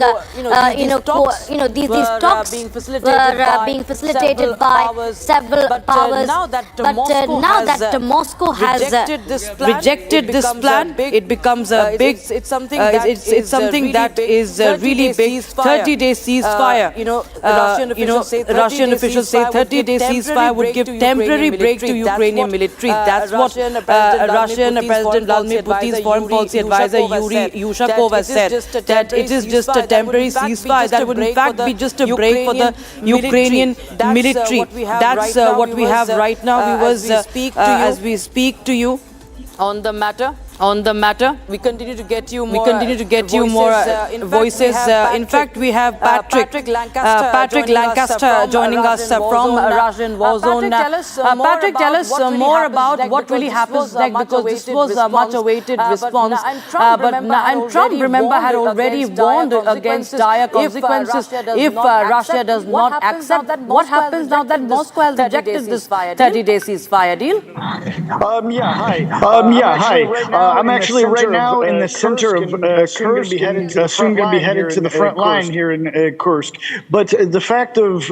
these talks were being facilitated by several powers. Now that Moscow has rejected this plan, it becomes a big. It's something that is really big. 30-day ceasefire. Russian officials say 30-day ceasefire would give temporary break to Ukrainian military. That's what Russian President Vladimir Putin's foreign policy advisor Yury Ushakov has said. That it is just a temporary ceasefire that would in fact be just a break for the Ukrainian military. That's what we have right now, viewers, as we speak to you on the matter. We continue to get you more voices. In fact, we have Patrick Lancaster joining us from Russian war zone. Patrick, tell us more about what really happens next, because this was a much awaited response. And Trump, remember, had already warned against dire consequences if Russia does not accept. What happens now that Moscow has rejected this 30-day ceasefire deal? Hi. I'm actually right now in the center of Kursk, soon going to be headed to the front line here in Kursk. But the fact of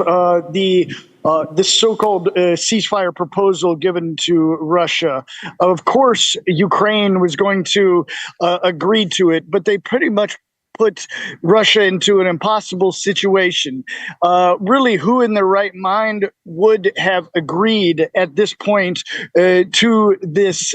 this so-called ceasefire proposal given to Russia, of course, Ukraine was going to agree to it, but they pretty much put Russia into an impossible situation. Really, who in their right mind would have agreed at this point to this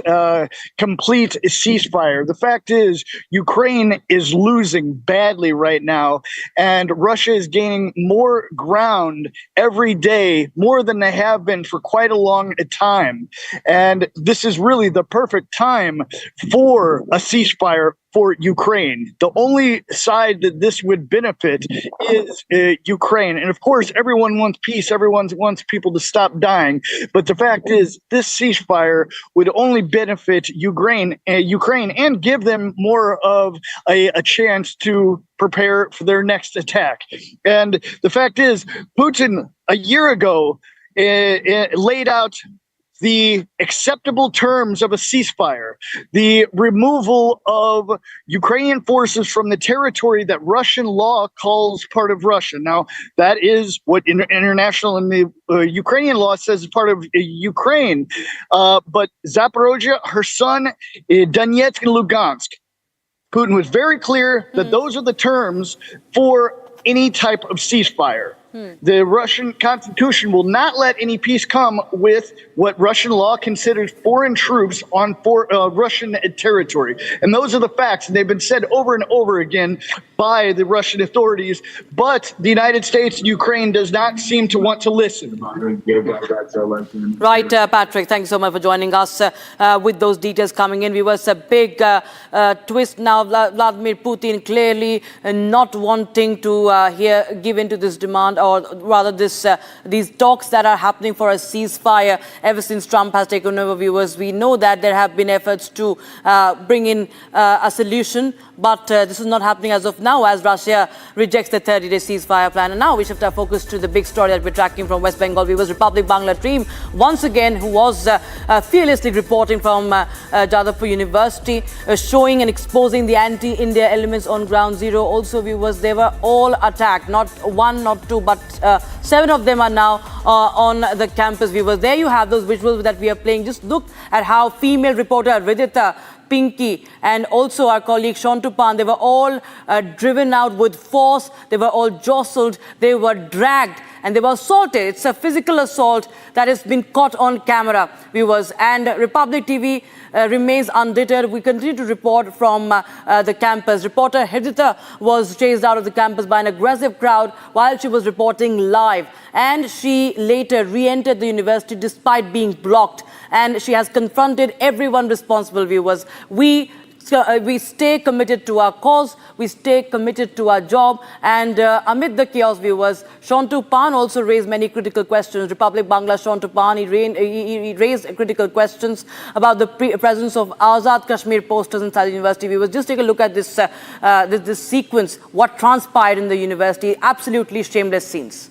complete ceasefire? The fact is, Ukraine is losing badly right now, and Russia is gaining more ground every day, more than they have been for quite a long time. And this is really the perfect time for a ceasefire for Ukraine. The only side that this would benefit is Ukraine. And of course, everyone wants peace. Everyone wants people to stop dying. But the fact is, this ceasefire would only benefit Ukraine and give them more of a chance to prepare for their next attack. And the fact is, Putin, a year ago, laid out the acceptable terms of a ceasefire, the removal of Ukrainian forces from the territory that Russian law calls part of Russia. Now, that is what international and the Ukrainian law says is part of Ukraine. But Zaporozhye, Kherson, Donetsk, and Lugansk, Putin was very clear that those are the terms for any type of ceasefire. The Russian constitution will not let any peace come with what Russian law considers foreign troops on Russian territory. And those are the facts. And they've been said over and over again by the Russian authorities. But the United States and Ukraine does not seem to want to listen. Right, Patrick, thanks so much for joining us with those details coming in. We was a big twist now. Vladimir Putin clearly not wanting to give in to this demand, or rather these talks that are happening for a ceasefire ever since Trump has taken over. Viewers, we know that there have been efforts to bring in a solution, but this is not happening as of now, as Russia rejects the 30-day ceasefire plan. And now we shift our focus to the big story that we're tracking from West Bengal. Viewers, Republic Bangla team once again, who was fearlessly reporting from Jadavpur University, showing and exposing the anti-India elements on ground zero. Also, viewers, they were all attacked, not one, not two, but 7 of them are now on the campus. Viewers, there you have those visuals that we are playing. Just look at how female reporter Vidita, Pinky, and also our colleague Shantupan, they were all driven out with force. They were all jostled. They were dragged and they were assaulted. It's a physical assault that has been caught on camera, viewers. And Republic TV remains undeterred. We continue to report from the campus. Reporter Hridita was chased out of the campus by an aggressive crowd while she was reporting live. And she later re-entered the university despite being blocked. And she has confronted everyone responsible, viewers. We stay committed to our cause, we stay committed to our job, and amid the chaos, viewers, Shantupan also raised many critical questions. Republic Bangla Shantupan, he raised critical questions about the presence of Azad Kashmir posters inside the university. Viewers, just take a look at this, this sequence, what transpired in the university. Absolutely shameless scenes.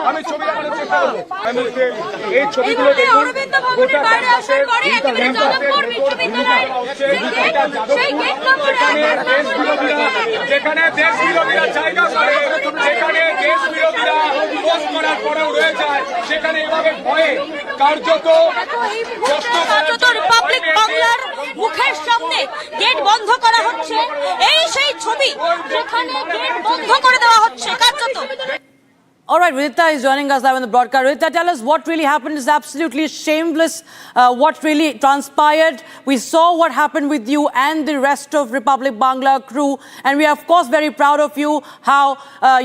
আমি ছবি দেখানোর চেষ্টা করবো। এই ছবিগুলো দেখুন, যেখানে দেশ বিরোধীরা জায়গা করে, যেখানে দেশ বিরোধীরা পোস্ট করার পরেও রয়ে যায়, সেখানে এভাবে ভয়ে কার্যত রিপাবলিক বাংলার মুখের সামনে গেট বন্ধ করা হচ্ছে। এই সেই ছবি যেখানে গেট বন্ধ করে দেওয়া হচ্ছে কার্যত। All right, Ridhita is joining us live on the broadcast. Ridhita, tell us what really happened. Is absolutely shameless what really transpired. We saw what happened with you and the rest of Republic Bangla crew, and we are of course very proud of you, how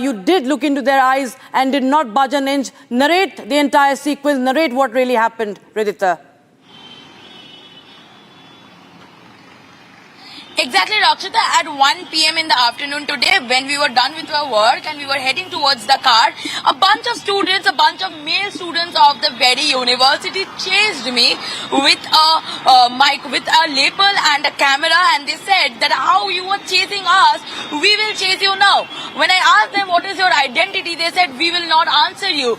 you did look into their eyes and did not budge an inch. Narrate the entire sequence, narrate what really happened, Ridhita. Exactly, Rakshita. At 1 p.m. in the afternoon today, when we were done with our work and we were heading towards the car, a bunch of students, a bunch of male students of the very university chased me with a mic, with a lapel and a camera, and they said that how you were chasing us, we will chase you now. When I asked them what is your identity, they said we will not answer you.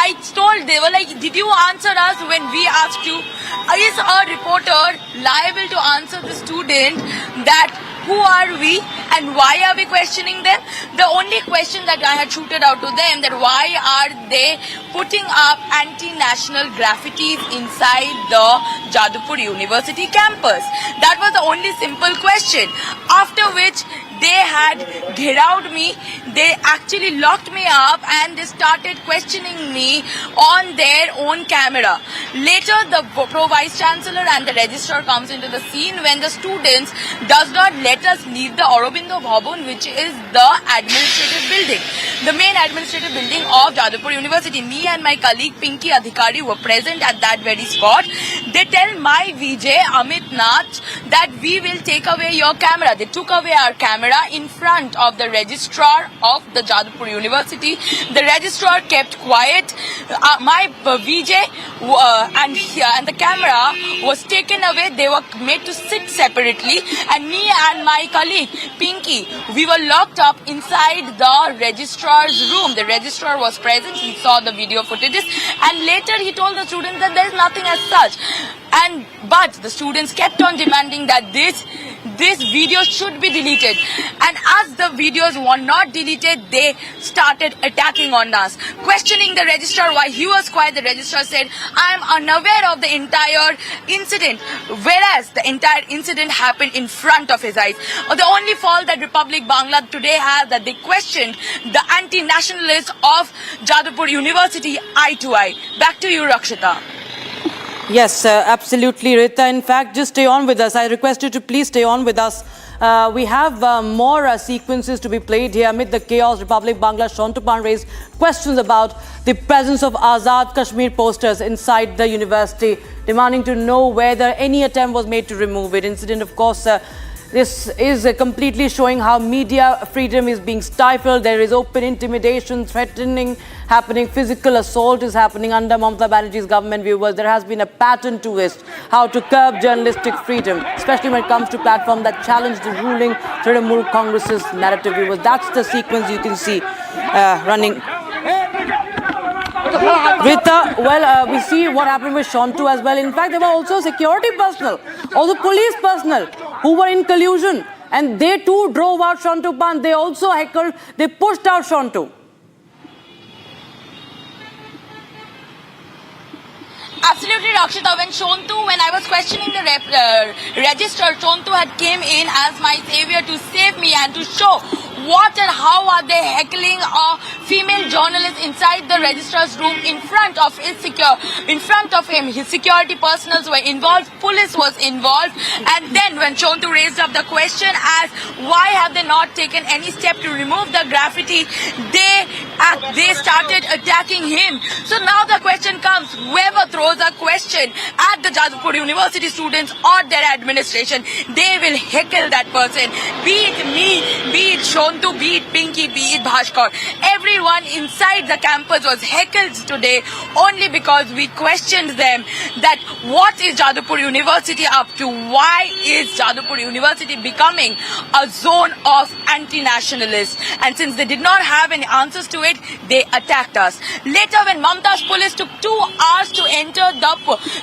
I told, they were like, did you answer us when we asked you? Is a reporter liable to answer the student that who are we and why are we questioning them? The only question that I had shooted out to them, that why are they putting up anti-national graffitis inside the Jadavpur University campus? That was the only simple question. After which they had ghirawed me, they actually locked me up and they started questioning me on their own camera. Later, the Pro-Vice Chancellor and the Registrar comes into the scene when the students does not let us leave the Aurobindo Bhavan, which is the administrative building, the main administrative building of Jadavpur University. Me and my colleague Pinky Adhikari were present at that very spot. They tell my VJ Amit Nath that we will take away your camera. They took away our camera in front of the registrar of the Jadavpur University. The registrar kept quiet. My VJ and the camera was taken away. They were made to sit separately, and me and my colleague Pinky, we were locked up inside the registrar's room. The registrar was present. He saw the video footages, and later he told the students that there is nothing as such. But the students kept on demanding that this video should be deleted, and as the videos were not deleted, they started attacking on us, questioning the registrar why he was quiet. The registrar said, I am unaware of the entire incident, whereas the entire incident happened in front of his eyes. The only fault that Republic Bangla today has, that they questioned the anti-nationalists of Jadavpur University eye to eye. Back to you, Rakshita. Yes, absolutely, Rita. In fact, just stay on with us. I request you to please stay on with us. We have more sequences to be played here. Amid the chaos, Republic Bangla Shontupan raised questions about the presence of Azad Kashmir posters inside the university, demanding to know whether any attempt was made to remove it. Incident, of course, this is completely showing how media freedom is being stifled. There is open intimidation, threatening happening, physical assault is happening under Mamata Banerjee's government. Viewers, there has been a pattern to it, how to curb journalistic freedom, especially when it comes to platforms that challenge the ruling Trinamool Congress's narrative. Viewers, that's the sequence you can see running. Rita, well, we see what happened with Shontu as well. In fact, there were also security personnel, also police personnel who were in collusion, and they too drove out Shontu Pan. They also heckled, they pushed out Shontu. Absolutely, Rakshita. When I was questioning the registrar, Shontu had came in as my savior to save me and to show what and how are they heckling a female journalist inside the registrar's room in front of him. His security personnel were involved, police was involved, and then when Shontu raised up the question as why have they not taken any step to remove the graffiti, they started attacking him. So now the question comes, whoever throws a question at the Jadavpur University students or their administration, they will heckle that person, be it me, be it Shontu, Sontu, be it Pinky, be it Bhaskar. Everyone inside the campus was heckled today only because we questioned them that what is Jadavpur University up to? Why is Jadavpur University becoming a zone of anti-nationalists? And since they did not have any answers to it, they attacked us. Later, when Mamta's police took 2 hours to enter the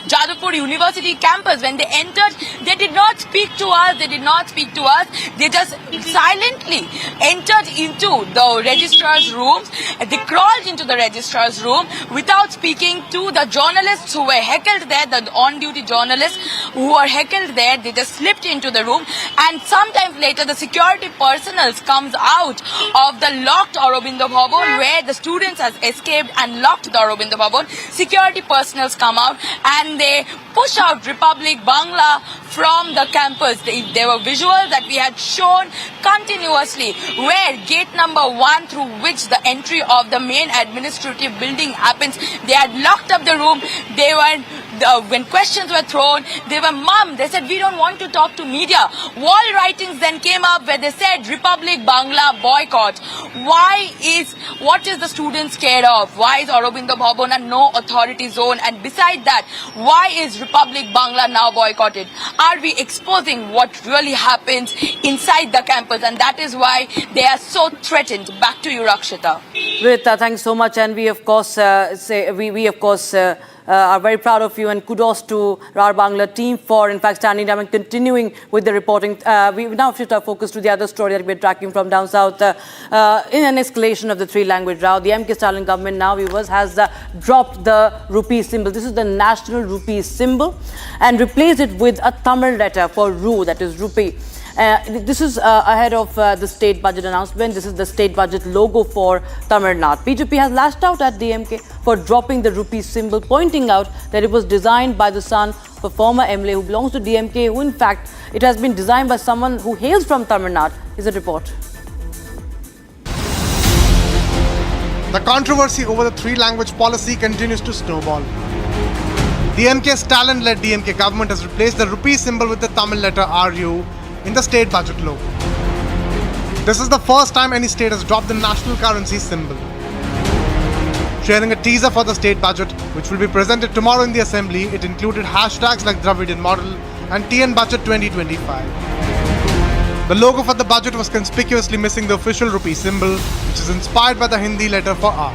Jadavpur University campus, when they entered, they did not speak to us. They just silently entered into the registrar's rooms. They crawled into the registrar's room without speaking to the journalists who were heckled there, the on-duty journalists who were heckled there. They just slipped into the room, and sometime later the security personnel comes out of the locked Aurobindo Bhavan where the students has escaped and locked the Aurobindo Bhavan. Security personnel come out and they push out Republic Bangla from the campus. There were visuals that we had shown continuously where gate number 1 through which the entry of the main administrative building happens. They had locked up the room. They were when questions were thrown, they were mum. They said, we don't want to talk to media. Wall writings then came up where they said Republic Bangla boycott. What is the student scared of? Why is Aurobindo Bhavan a no authority zone? And beside that, why is Republic Bangla now boycotted? Are we exposing what really happens inside the campus? And that is why they are so threatened. Back to you, Rakshita. Rita, thanks so much. And we of course are very proud of you, and kudos to our Bangla team for, in fact, standing down and continuing with the reporting. We now shift our focus to the other story that we're tracking from down south. In an escalation of the three-language row, the MK Stalin government now, viewers, has dropped the rupee symbol. This is the national rupee symbol, and replaced it with a Tamil letter for Ru, that is rupee. This is ahead of the state budget announcement. This is the state budget logo for Tamil Nadu. BJP has lashed out at DMK for dropping the rupee symbol, pointing out that it was designed by the son of a former MLA who belongs to DMK, who in fact it has been designed by someone who hails from Tamil Nadu. Is a report. The controversy over the three-language policy continues to snowball. The MK Stalin-led DMK government has replaced the rupee symbol with the Tamil letter RU in the state budget logo. This is the first time any state has dropped the national currency symbol. Sharing a teaser for the state budget, which will be presented tomorrow in the assembly, it included hashtags like Dravidian Model and TN Budget 2025. The logo for the budget was conspicuously missing the official rupee symbol, which is inspired by the Hindi letter for R.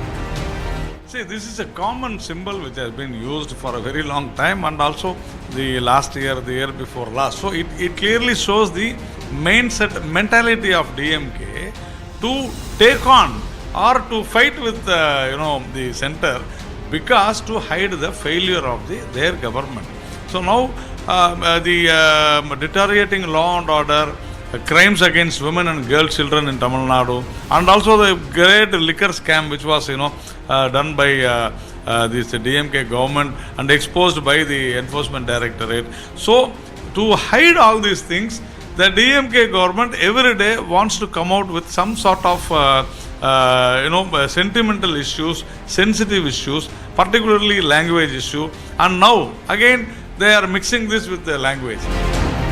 See, this is a common symbol which has been used for a very long time, and also the last year, the year before last. So it clearly shows the mentality of DMK to take on or to fight with the center, because to hide the failure of their government. So now the deteriorating law and order, crimes against women and girl children in Tamil Nadu, and also the great liquor scam which was done by this DMK government and exposed by the Enforcement Directorate. So to hide all these things, the DMK government every day wants to come out with some sort of sentimental issues, sensitive issues, particularly language issue, and now again they are mixing this with the language.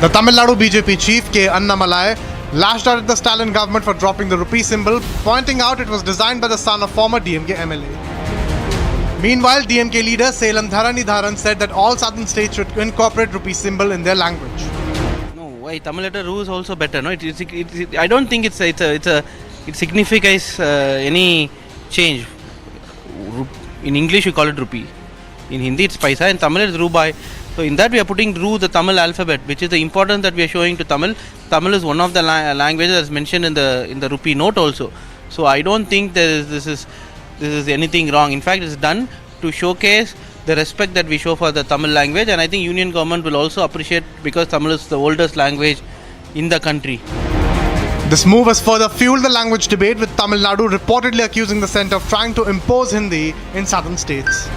The Tamil Nadu BJP chief K. Annamalai lashed out at the Stalin government for dropping the rupee symbol, pointing out it was designed by the son of former DMK MLA. Meanwhile, DMK leader Salem Dharanidharan said that all southern states should incorporate rupee symbol in their language. No, why Tamil letter Ru is also better. No, I don't think it signifies any change. In English, you call it rupee. In Hindi, it's paisa. In Tamil, it's rubai. So in that we are putting Ru, the Tamil alphabet, which is the importance that we are showing to Tamil. Tamil is one of the languages that's mentioned in the rupee note also. So I don't think this is anything wrong. In fact, it's done to showcase the respect that we show for the Tamil language, and I think Union government will also appreciate, because Tamil is the oldest language in the country. This move has further fueled the language debate, with Tamil Nadu reportedly accusing the centre of trying to impose Hindi in southern states.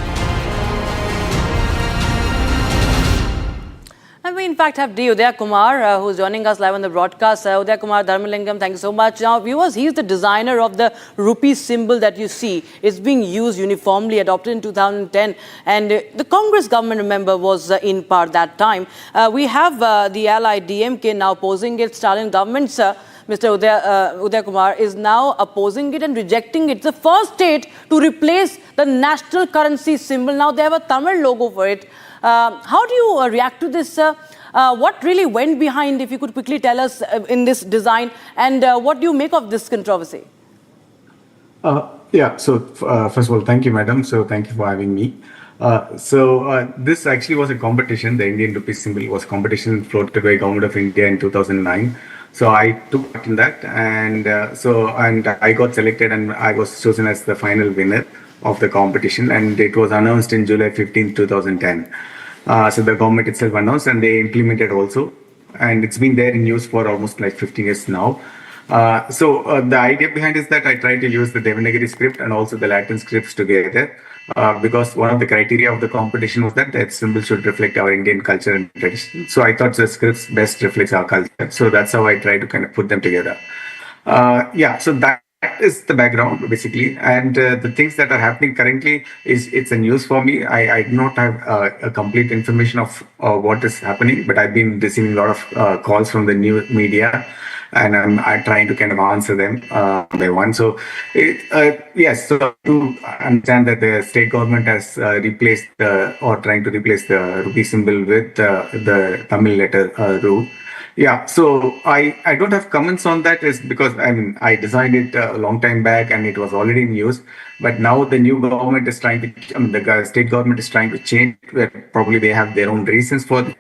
And we in fact have D. Udaya Kumar who is joining us live on the broadcast. Udaya Kumar Dharmalingam, thank you so much. Now viewers, he is the designer of the rupee symbol that you see. It's being used uniformly, adopted in 2010, and the Congress government, remember, was in power that time. We have the ally DMK now posing its Stalin government's Mr. Uday Kumar, is now opposing it and rejecting it. It's the first state to replace the national currency symbol. Now they have a Tamil logo for it. How do you react to this? What really went behind, if you could quickly tell us, in this design, and what do you make of this controversy? Yeah, so first of all, thank you, madam. So thank you for having me. This actually was a competition. The Indian rupee symbol was a competition floated by Government of India in 2009. So I took part in that, and I got selected, and I was chosen as the final winner of the competition, and it was announced in July 15, 2010. So the government itself announced, and they implemented also, and it's been there in use for almost like 15 years now. The idea behind is that I try to use the Devanagari script and also the Latin scripts together, because one of the criteria of the competition was that the symbol should reflect our Indian culture and tradition. So I thought the scripts best reflects our culture. So that's how I try to kind of put them together. So that is the background basically, and the things that are happening currently it's a news for me. I do not have a complete information of what is happening, but I've been receiving a lot of calls from the new media, and I'm trying to kind of answer them by one. So yes, so to understand that the state government has replaced trying to replace the rupee symbol with the Tamil letter Ru. Yeah, so I don't have comments on that, is because I designed it a long time back and it was already in use. But now the new government is trying to, the state government is trying to change, where probably they have their own reasons for it,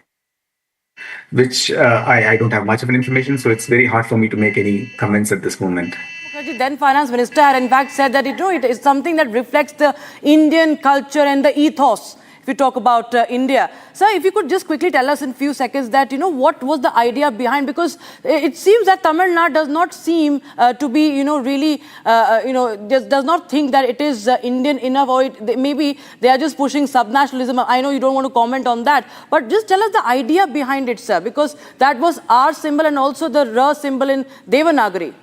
which I don't have much of an information. So it's very hard for me to make any comments at this moment. The then finance minister had in fact said that it is something that reflects the Indian culture and the ethos. If you talk about India. Sir, if you could just quickly tell us in a few seconds that, what was the idea behind, because it seems that Tamil Nadu does not seem to be, really, does not think that it is Indian enough, or maybe they are just pushing subnationalism. I know you don't want to comment on that, but just tell us the idea behind it, sir, because that was our symbol and also the Ra symbol in Devanagari.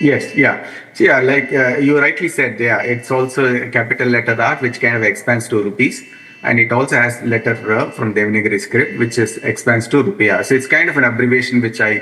Yes, yeah. So yeah, like you rightly said, yeah, it's also a capital letter R, which kind of expands to rupees. And it also has letter R from Devanagari script, which expands to rupiah. So it's kind of an abbreviation which I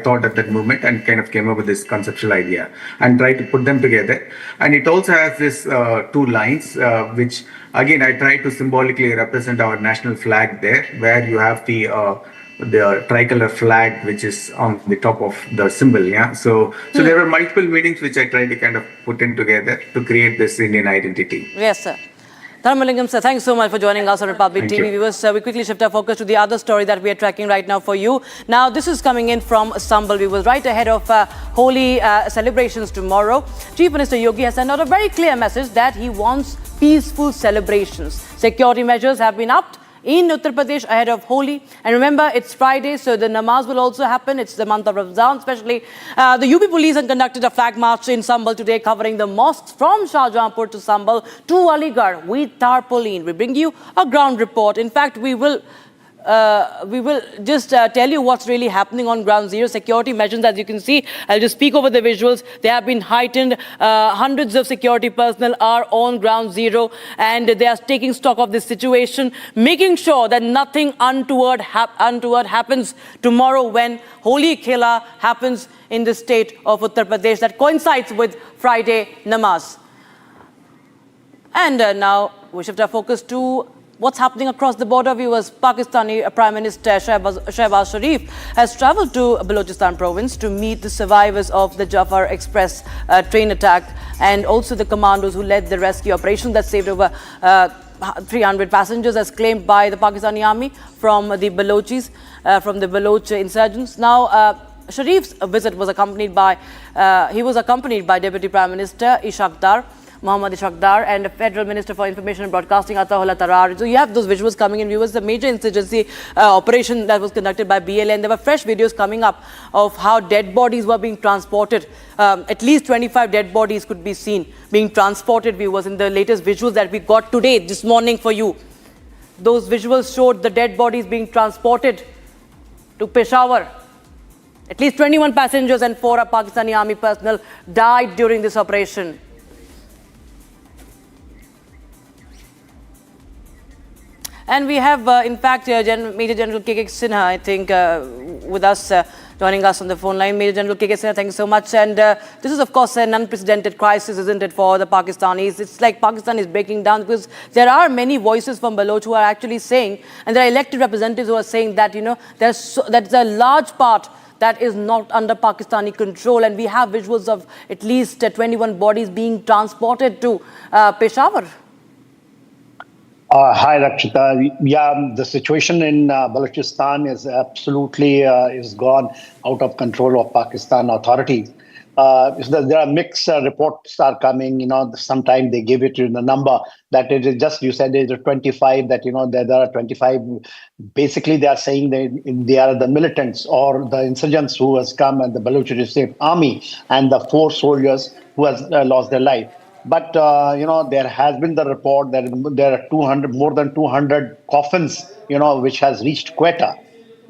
thought at that moment, and kind of came up with this conceptual idea and tried to put them together. And it also has this two lines, which again I try to symbolically represent our national flag there, where you have the tricolor flag, which is on the top of the symbol. Yeah. So there were multiple meanings which I tried to kind of put in together to create this Indian identity. Yes, sir. Dharmalingam sir, thanks so much for joining us on Republic TV. Viewers, we quickly shift our focus to the other story that we are tracking right now for you. Now, this is coming in from Sambal. We were right ahead of Holi celebrations tomorrow. Chief Minister Yogi has sent out a very clear message that he wants peaceful celebrations. Security measures have been upped in Uttar Pradesh ahead of Holi. And remember, it's Friday, so the namaz will also happen. It's the month of Ramzan, especially. The UP police have conducted a flag march in Sambal today, covering the mosques from Shahjahanpur to Sambal to Aligarh with tarpaulin. We bring you a ground report. In fact, we will just tell you what's really happening on ground zero. Security measures, as you can see, I'll just speak over the visuals. They have been heightened. Hundreds of security personnel are on ground zero, and they are taking stock of this situation, making sure that nothing untoward happens tomorrow when Holi Khela happens in the state of Uttar Pradesh. That coincides with Friday namaz. And now we shift our focus to what's happening across the border. Viewers, Pakistani Prime Minister Shehbaz Sharif has travelled to Balochistan province to meet the survivors of the Jafar Express train attack, and also the commandos who led the rescue operation that saved over 300 passengers, as claimed by the Pakistani army from the Balochis, from the Baloch insurgents. Now, Sharif's visit was accompanied by Deputy Prime Minister Mohammad Ishaq and Federal Minister for Information and Broadcasting Ataullah Tarar. So you have those visuals coming in, viewers. The major insurgency operation that was conducted by BLA, and there were fresh videos coming up of how dead bodies were being transported. At least 25 dead bodies could be seen being transported, viewers, in the latest visuals that we got today, this morning for you. Those visuals showed the dead bodies being transported to Peshawar. At least 21 passengers and 4 Pakistani army personnel died during this operation. And we have, in fact, Major General K.K. Sinha, I think, with us joining us on the phone line. Major General K.K. Sinha, thank you so much. And this is, of course, an unprecedented crisis, isn't it, for the Pakistanis? It's like Pakistan is breaking down because there are many voices from Baloch who are actually saying, and there are elected representatives who are saying that, you know, there's a large part that is not under Pakistani control. And we have visuals of at least 21 bodies being transported to Peshawar. Hi, Rakshita. Yeah, the situation in Balochistan is absolutely is gone out of control of Pakistan authorities. There are mixed reports are coming. You know, sometimes they give it in the number that it is just, you said it is 25, that, you know, there are 25. Basically, they are saying they are the militants or the insurgents who has come, and the Balochistan army and the 4 soldiers who has lost their life. But, you know, there has been the report that there are more than 200 coffins, you know, which has reached Quetta.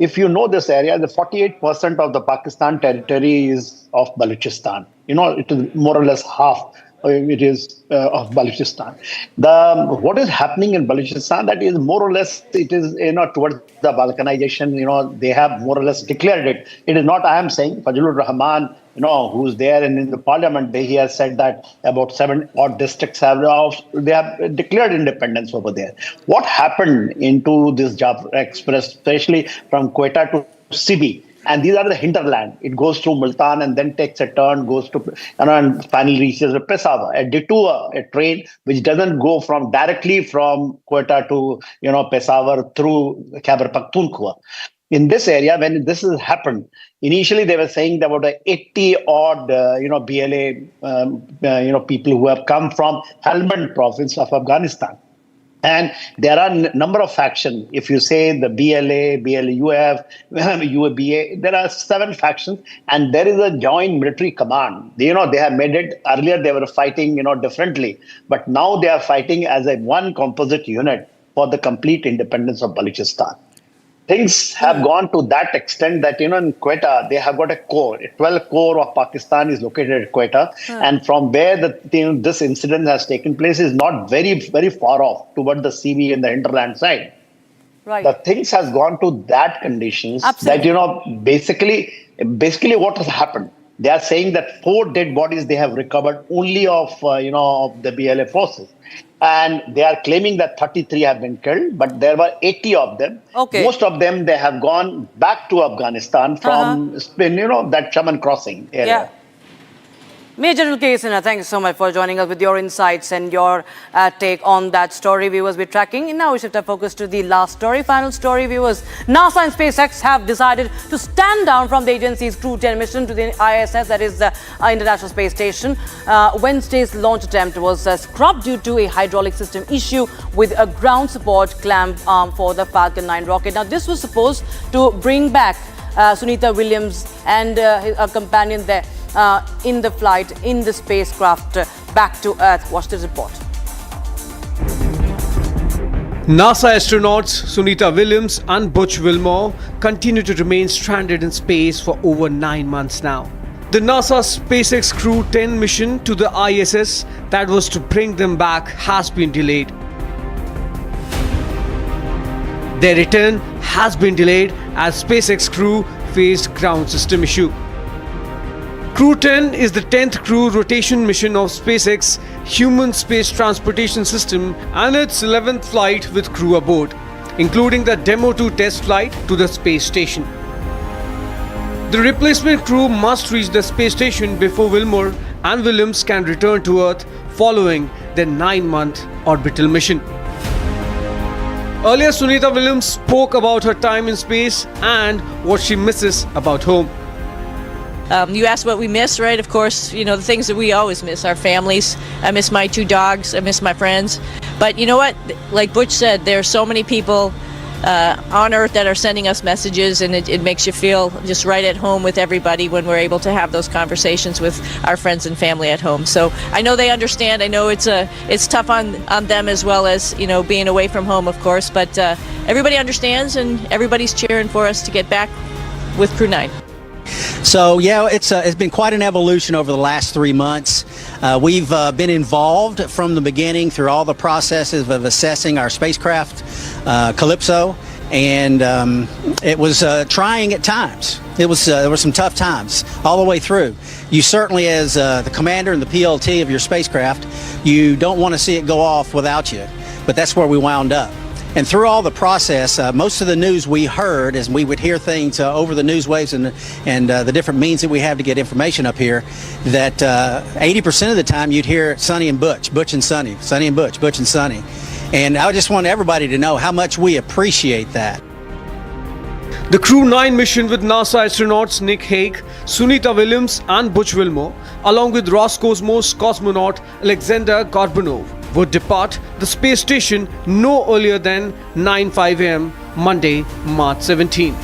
If you know this area, the 48% of the Pakistan territory is of Balochistan. You know, it is more or less half. It is of Balochistan. What is happening in Balochistan, that is more or less, it is, you know, towards the balkanization. You know, they have more or less declared it. It is not I am saying. Fazlur Rahman, you know, who's there in the parliament, he has said that about 7 odd districts they have declared independence over there. What happened into this Jaffa Express, especially from Quetta to Sibi? And these are the hinterland. It goes through Multan and then takes a turn, goes to, you know, and finally reaches Peshawar. A detour, a train which doesn't go directly from Quetta to, you know, Peshawar through Khyber Pakhtunkhwa. In this area, when this has happened, initially they were saying there were 80 odd, you know, BLA, you know, people who have come from Helmand province of Afghanistan. And there are a number of factions. If you say the BLA, BLUF, UABA, there are 7 factions, and there is a joint military command. You know, they have made it. Earlier they were fighting, you know, differently, but now they are fighting as a one composite unit for the complete independence of Balochistan. Things have gone to that extent that, you know, in Quetta, they have got a core. 12 core of Pakistan is located at Quetta. And from where this incident has taken place is not very, very far off toward the CV and the hinterland side. Right. The things has gone to that conditions. Absolutely. That, you know, basically what has happened. They are saying that 4 dead bodies they have recovered only of, you know, of the BLA forces. And they are claiming that 33 have been killed, but there were 80 of them. Okay. Most of them, they have gone back to Afghanistan from, you know, that Chaman crossing area. Yeah. Major General K.K. Sinha, thank you so much for joining us with your insights and your take on that story. Viewers, we're tracking. And now we shift our focus to the last story, final story, viewers. NASA and SpaceX have decided to stand down from the agency's Crew 10 mission to the ISS, that is the International Space Station. Wednesday's launch attempt was scrubbed due to a hydraulic system issue with a ground support clamp arm for the Falcon 9 rocket. Now, this was supposed to bring back Sunita Williams and her companion there in the flight, in the spacecraft, back to Earth. Watch this report. NASA astronauts Sunita Williams and Butch Wilmore continue to remain stranded in space for over 9 months now. The NASA SpaceX Crew 10 mission to the ISS that was to bring them back has been delayed. Their return has been delayed as SpaceX crew faced ground system issue. Crew 10 is the 10th crew rotation mission of SpaceX human space transportation system and its 11th flight with crew aboard, including the Demo 2 test flight to the space station. The replacement crew must reach the space station before Wilmore and Williams can return to Earth following their 9-month orbital mission. Earlier, Sunita Williams spoke about her time in space and what she misses about home. You asked what we miss, right? Of course, you know, the things that we always miss, our families. I miss my 2 dogs. I miss my friends. But you know what? Like Butch said, there are so many people on Earth that are sending us messages, and it makes you feel just right at home with everybody when we're able to have those conversations with our friends and family at home. So I know they understand. I know it's tough on them as well as, you know, being away from home, of course. But everybody understands, and everybody's cheering for us to get back with Crew 9. So yeah, it's been quite an evolution over the last 3 months. We've been involved from the beginning through all the processes of assessing our spacecraft, Calypso, and it was trying at times. There were some tough times all the way through. You certainly, as the commander and the PLT of your spacecraft, you don't want to see it go off without you, but that's where we wound up. And through all the process, most of the news we heard, as we would hear things over the news waves and the different means that we have to get information up here, that 80% of the time you'd hear Sonny and Butch, Butch and Sonny, Sonny and Butch, Butch and Sonny. And I just want everybody to know how much we appreciate that. The Crew 9 mission with NASA astronauts Nick Hague, Sunita Williams and Butch Wilmore, along with Roscosmos cosmonaut Alexander Gorbanov, would depart the space station no earlier than 9:05 a.m. Monday, March 17.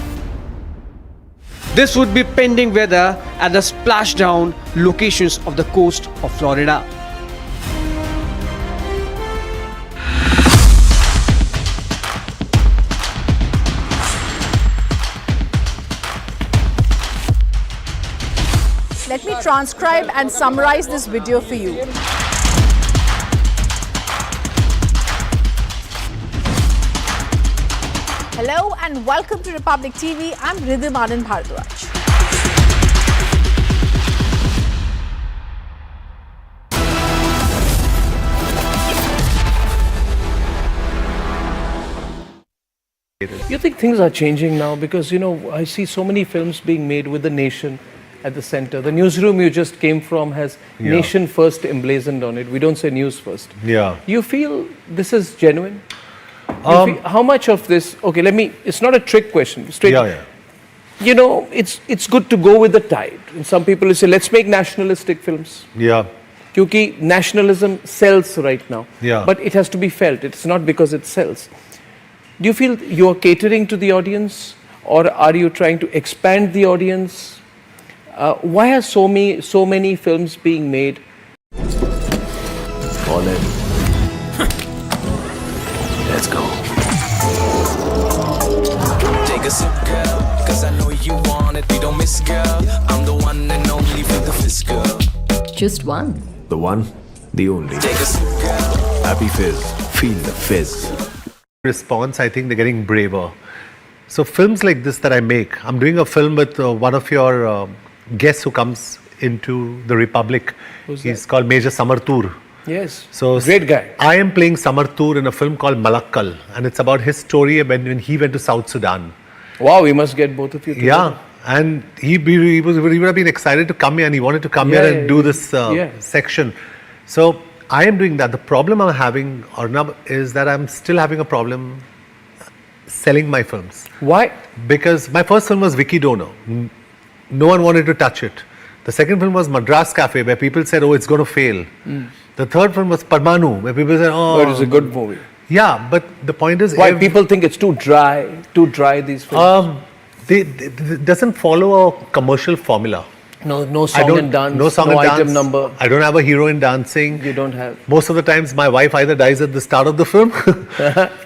This would be pending weather at the splashdown locations of the coast of Florida. Let me transcribe and summarize this video for you. Hello and welcome to Republic TV. I'm Ridhim Anand Bharadwaj. You think things are changing now? Because, you know, I see so many films being made with the nation at the center. The newsroom you just came from has nation first emblazoned on it. We don't say news first. Yeah. You feel this is genuine? How much of this, okay, it's not a trick question. Straight. Yeah. You know, it's good to go with the tide. And some people will say, let's make nationalistic films. Yeah. Kyunki nationalism sells right now. Yeah. But it has to be felt. It's not because it sells. Do you feel you're catering to the audience, or are you trying to expand the audience? Why are so many films being made? All in. Let's go. Take a sip, girl, cause I know you want it. We don't miss, girl. I'm the one and only for the fizz, girl. Just one. The one, the only. Take a sip, girl. Happy fizz. Feel the fizz. Response, I think they're getting braver. So films like this that I make, I'm doing a film with one of your guests who comes into the Republic. He's called Major Samartur. Yes, so great guy. I am playing Samartur in a film called Malakkal, and it's about his story when he went to South Sudan. Wow, we must get both of you together. Yeah, and he would have been excited to come here, and he wanted to come here and do this section. So I am doing that. The problem I'm having, Arnab, is that I'm still having a problem selling my films. Why? Because my first film was Vicky Donor. No one wanted to touch it. The second film was Madras Cafe, where people said, oh, it's going to fail. The third film was Parmanu, where people said, oh... But it's a good movie. Yeah, but the point is... Why people think it's too dry, these films? It doesn't follow a commercial formula. No song and dance, no song and item dance. number. I don't have a hero in dancing. You don't have. Most of the times my wife either dies at the start of the film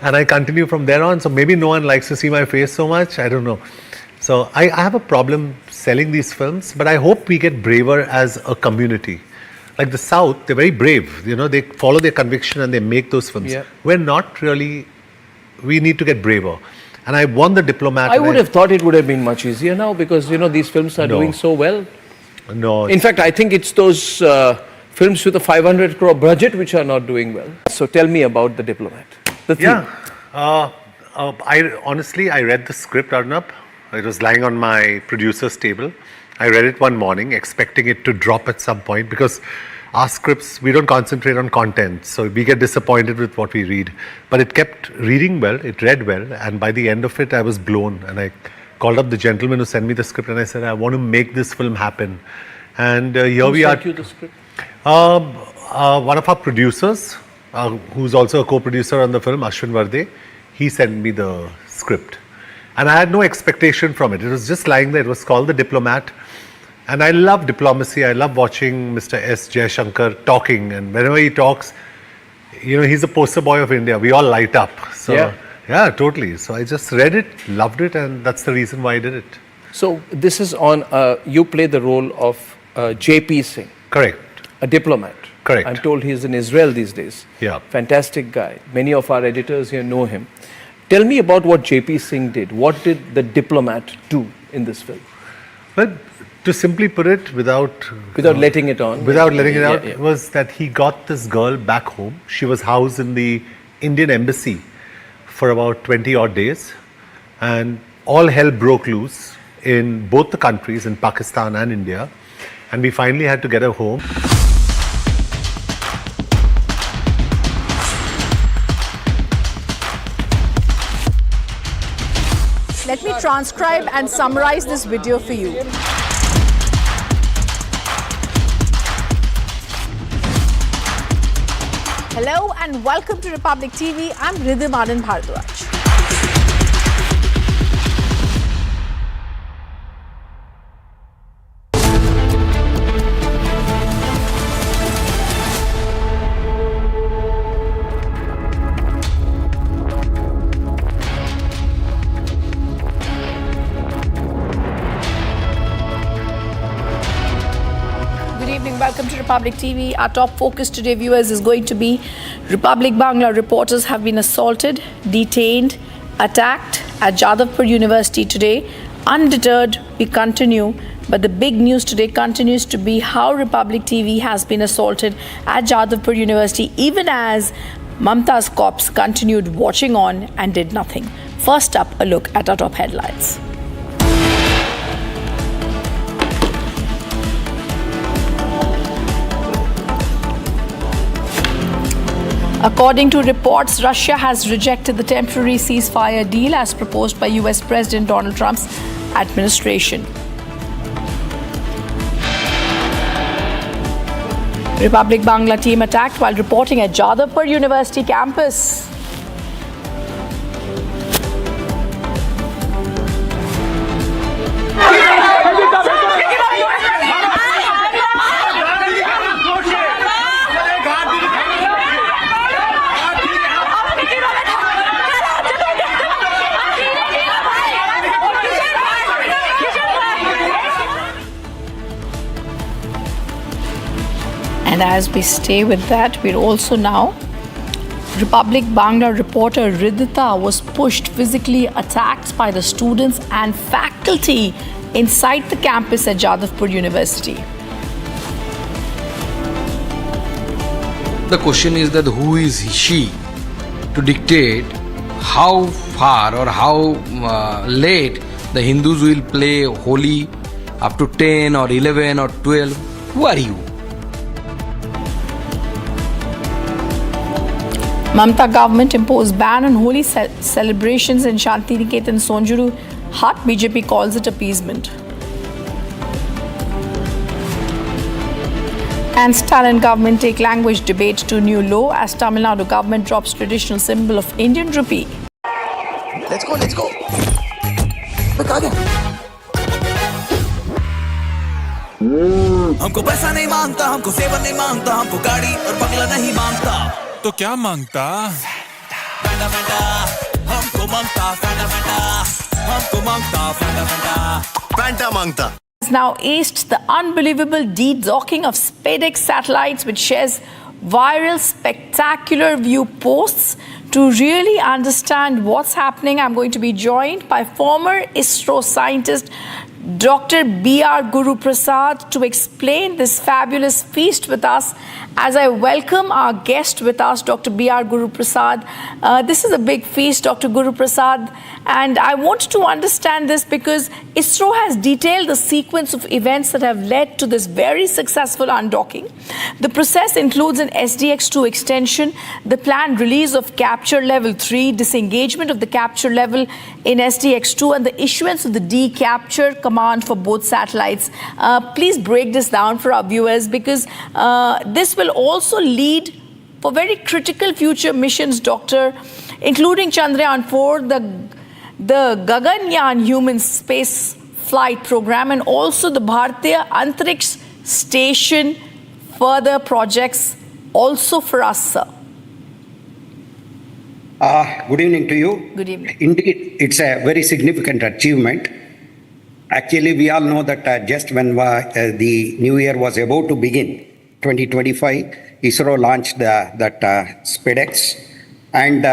and I continue from there on. So maybe no one likes to see my face so much. I don't know. So I have a problem selling these films, but I hope we get braver as a community. Like the South, they're very brave. You know, they follow their conviction and they make those films. Yeah. We're not really. We need to get braver. And I won The Diplomat. I would have thought it would have been much easier now because, you know, these films are doing so well. No. In fact, I think it's those films with a 500 crore budget which are not doing well. So tell me about The Diplomat. The theme. I read the script, Arnab. It was lying on my producer's table. I read it one morning, expecting it to drop at some point because our scripts, we don't concentrate on content. So we get disappointed with what we read. But it kept reading well, it read well. And by the end of it, I was blown. And I called up the gentleman who sent me the script and I said, I want to make this film happen. And here we are. Who sent you the script? One of our producers, who's also a co-producer on the film, Ashwin Varde, he sent me the script. And I had no expectation from it. It was just lying there. It was called The Diplomat. And I love diplomacy. I love watching Mr. S. Jaishankar talking. And whenever he talks, you know, he's the poster boy of India. We all light up. So, yeah, totally. So I just read it, loved it, and that's the reason why I did it. So this is on, you play the role of J.P. Singh. Correct. A diplomat. Correct. I'm told he's in Israel these days. Yeah. Fantastic guy. Many of our editors here know him. Tell me about what JP Singh did. What did the diplomat do in this film? Well, to simply put it, without letting it on, was that he got this girl back home. She was housed in the Indian embassy for about 20 odd days, and all hell broke loose in both the countries, in Pakistan and India, and we finally had to get her home. Let me transcribe and summarize this video for you. Hello and welcome to Republic TV. I'm Arnab Bhardwaj. Welcome to Republic TV. Our top focus today, viewers, is going to be Republic Bangla reporters have been assaulted, detained, attacked at Jadavpur University today. Undeterred, we continue. But the big news today continues to be how Republic TV has been assaulted at Jadavpur University, even as Mamta's cops continued watching on and did nothing. First up, a look at our top headlines. According to reports, Russia has rejected the temporary ceasefire deal as proposed by US President Donald Trump's administration. Republic Bangla team attacked while reporting at Jadavpur University campus. And as we stay with that, we're also now, Republic Bangla reporter Ridhita was pushed, physically attacked by the students and faculty inside the campus at Jadavpur University. The question is that who is she to dictate how far or how late the Hindus will play Holi, up to 10 or 11 or 12? Who are you? Mamta government imposed ban on Holi celebrations in Shantiniketan Sonjuru Hut. BJP calls it appeasement. And Stalin government take language debate to new low as Tamil Nadu government drops traditional symbol of Indian rupee. Let's go, let's go. हमको पैसा नहीं मांगता, हमको seven नहीं मांगता, हमको गाड़ी और बंगला नहीं मांगता, तो क्या मांगता? फैंटा फैंटा, हमको मांगता, फैंटा फैंटा, हमको मांगता, फैंटा फैंटा, फैंटा मांगता. Has now aced the unbelievable de-docking of SpaceX satellites, which shares viral spectacular view posts. To really understand what's happening, I'm going to be joined by former ISRO scientist Dr. B.R. Guru Prasad to explain this fabulous feast with us. As I welcome our guest with us, Dr. B.R. Guru Prasad. This is a big feast, Dr. Guru Prasad, and I want to understand this because ISRO has detailed the sequence of events that have led to this very successful undocking. The process includes an SDX-2 extension, the planned release of Capture Level 3, disengagement of the Capture Level in SDX-2, and the issuance of the D-Capture command for both satellites. Please break this down for our viewers because this will also lead for very critical future missions, Doctor, including Chandrayaan 4, the Gaganyaan human space flight program, and also the Bharatiya Antariksh Station further projects also for us, sir. Good evening to you. Good evening. Indeed, it's a very significant achievement. Actually, we all know that just when the new year was about to begin, 2025, ISRO launched that SpaceX. And,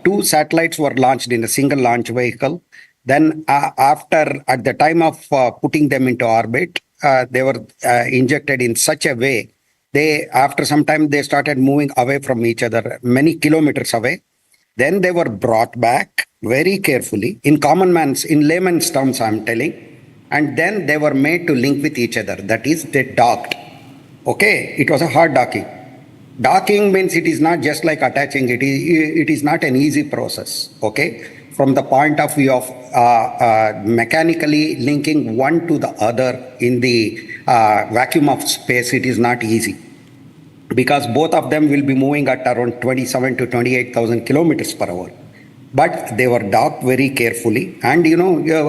two satellites were launched in a single launch vehicle. Then at the time of putting them into orbit, they were injected in such a way, after some time, they started moving away from each other, many kilometers away. Then they were brought back very carefully, in layman's terms, I'm telling, and then they were made to link with each other. That is, they docked. Okay, it was a hard docking. Docking means it is not just like attaching. It is not an easy process. Okay, from the point of view of mechanically linking one to the other in the vacuum of space, it is not easy, because both of them will be moving at around 27 to 28,000 kilometers per hour. But they were docked very carefully. And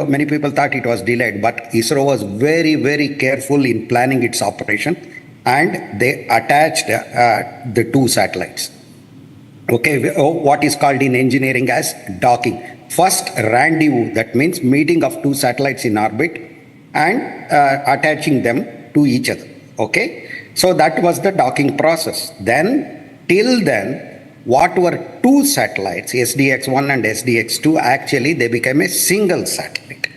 many people thought it was delayed, but ISRO was very, very careful in planning its operation, and they attached the two satellites. Okay, what is called in engineering as docking. First, rendezvous, that means meeting of two satellites in orbit and attaching them to each other. Okay, so that was the docking process. Till then, what were two satellites, SDX-1 and SDX-2, actually they became a single satellite.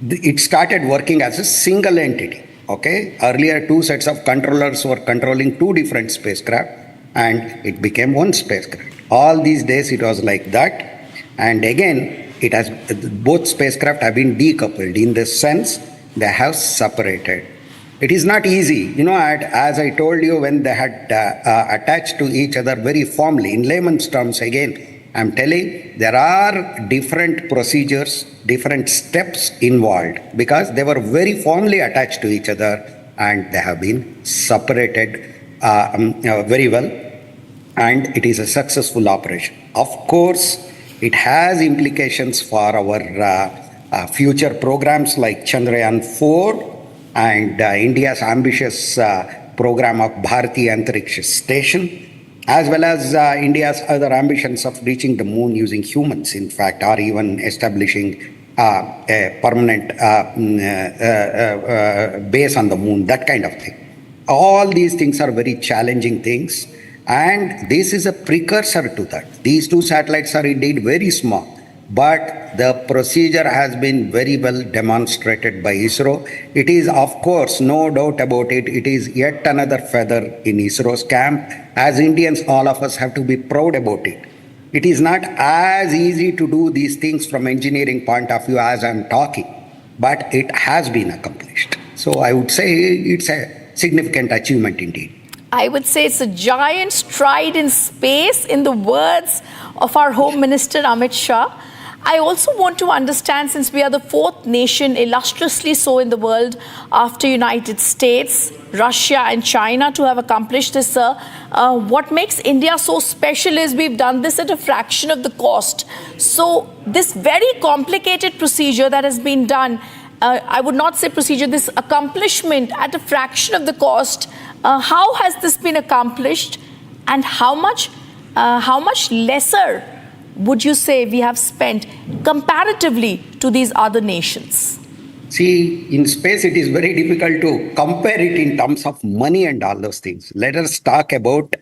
It started working as a single entity. Okay, earlier two sets of controllers were controlling two different spacecraft, and it became one spacecraft. All these days it was like that, and again both spacecraft have been decoupled, in the sense they have separated. It is not easy, as I told you, when they had attached to each other very firmly. In layman's terms, again, I'm telling, there are different procedures, different steps involved, because they were very firmly attached to each other, and they have been separated very well, and it is a successful operation. Of course, it has implications for our future programs like Chandrayaan-4 and India's ambitious program of Bharatiya Antariksha Station, as well as India's other ambitions of reaching the moon using humans, in fact, or even establishing a permanent base on the moon, that kind of thing. All these things are very challenging things, and this is a precursor to that. These two satellites are indeed very small, but the procedure has been very well demonstrated by ISRO. It is, of course, no doubt about it, it is yet another feather in ISRO's camp. As Indians, all of us have to be proud about it. It is not as easy to do these things from engineering point of view as I'm talking, but it has been accomplished. So I would say it's a significant achievement indeed. I would say it's a giant stride in space, in the words of our Home Minister Amit Shah. I also want to understand, since we are the fourth nation, illustriously so in the world, after United States, Russia and China, to have accomplished this, sir, what makes India so special is we've done this at a fraction of the cost. So this very complicated procedure that has been done, I would not say procedure, this accomplishment at a fraction of the cost, how has this been accomplished, and how much lesser would you say we have spent comparatively to these other nations? See, in space, it is very difficult to compare it in terms of money and all those things. Let us talk about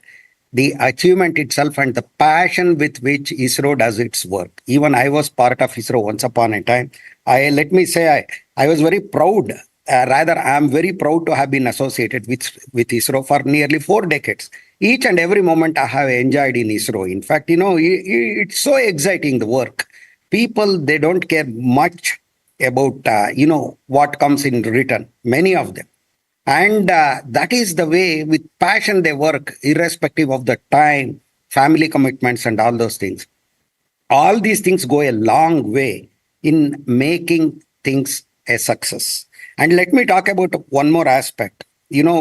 the achievement itself and the passion with which ISRO does its work. Even I was part of ISRO once upon a time. Let me say, I was very proud. Rather, I am very proud to have been associated with ISRO for nearly 4 decades. Each and every moment I have enjoyed in ISRO. In fact, it's so exciting, the work. People, they don't care much about, what comes in return, many of them. And that is the way, with passion, they work, irrespective of the time, family commitments, and all those things. All these things go a long way in making things a success. And let me talk about one more aspect. We are,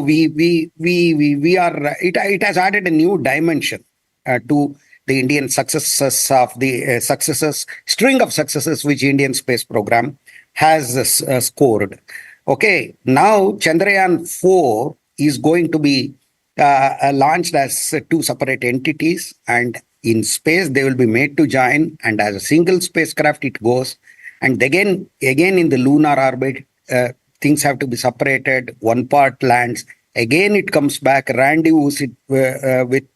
it has added a new dimension to the Indian successes of the string of successes which Indian space program has scored. Okay, now Chandrayaan-4 is going to be launched as 2 separate entities, and in space they will be made to join, and as a single spacecraft it goes, and again in the lunar orbit, things have to be separated. One part lands, again it comes back, rendezvous with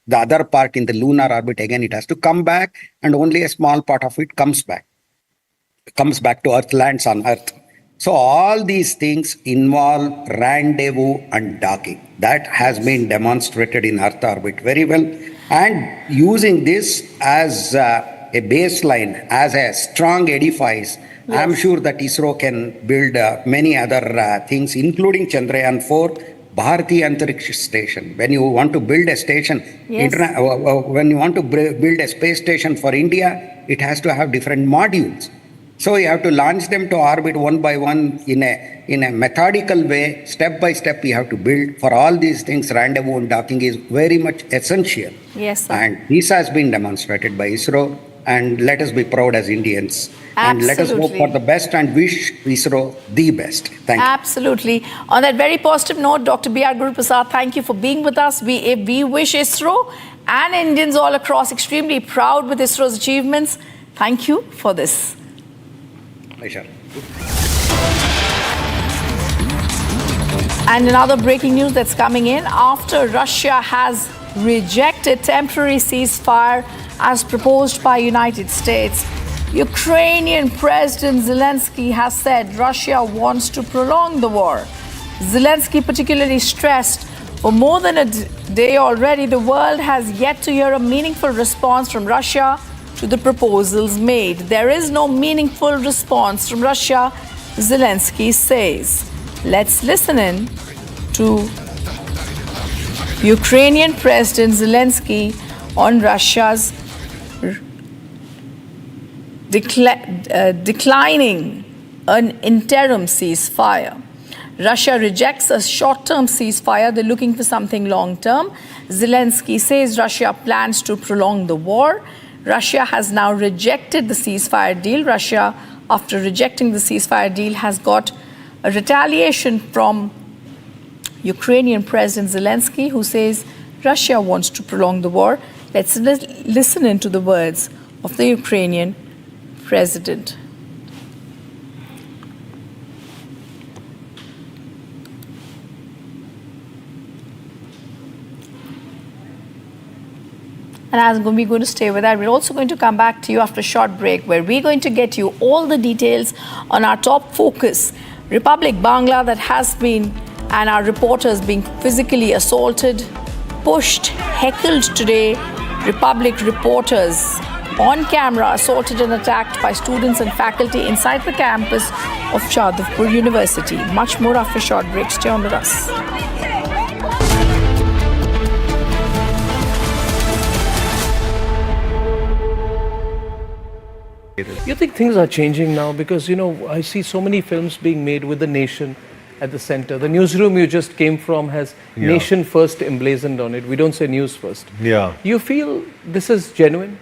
the other part in the lunar orbit, again, it has to come back, and only a small part of it comes back to Earth, lands on Earth. So all these things involve rendezvous and docking. That has been demonstrated in Earth orbit very well. And using this as a baseline, as a strong edifice, I'm sure that ISRO can build many other things, including Chandrayaan 4, Bharatiya Antariksha Station. When you want to build a station, when you want to build a space station for India, it has to have different modules. So you have to launch them to orbit one by one in a methodical way, step by step. You have to build. For all these things, rendezvous and docking is very much essential. Yes, sir. And this has been demonstrated by ISRO. And let us be proud as Indians. Absolutely. And let us hope for the best and wish ISRO the best. Thank you. Absolutely. On that very positive note, Dr. B.R. Guruprasad, thank you for being with us. We wish ISRO and Indians all across extremely proud with ISRO's achievements. Thank you for this. Pleasure. And another breaking news that's coming in after Russia has rejected temporary ceasefire as proposed by United States. Ukrainian President Zelensky has said Russia wants to prolong the war. Zelensky particularly stressed for more than a day already, the world has yet to hear a meaningful response from Russia to the proposals made. There is no meaningful response from Russia, Zelensky says. Let's listen in to Ukrainian President Zelensky on Russia's declining an interim ceasefire. Russia rejects a short-term ceasefire. They're looking for something long-term. Zelensky says Russia plans to prolong the war. Russia has now rejected the ceasefire deal. Russia, after rejecting the ceasefire deal, has got a retaliation from Ukrainian President Zelensky, who says Russia wants to prolong the war. Let's listen into the words of the Ukrainian President. And as we're going to stay with that, we're also going to come back to you after a short break, where we're going to get you all the details on our top focus, Republic Bangla, that has been, and our reporters being physically assaulted, pushed, heckled today. Republic reporters on camera assaulted and attacked by students and faculty inside the campus of Jadavpur University. Much more after a short break. Stay on with us. You think things are changing now? Because, I see so many films being made with the nation at the center. The newsroom you just came from has nation first emblazoned on it. We don't say news first. Yeah. You feel this is genuine?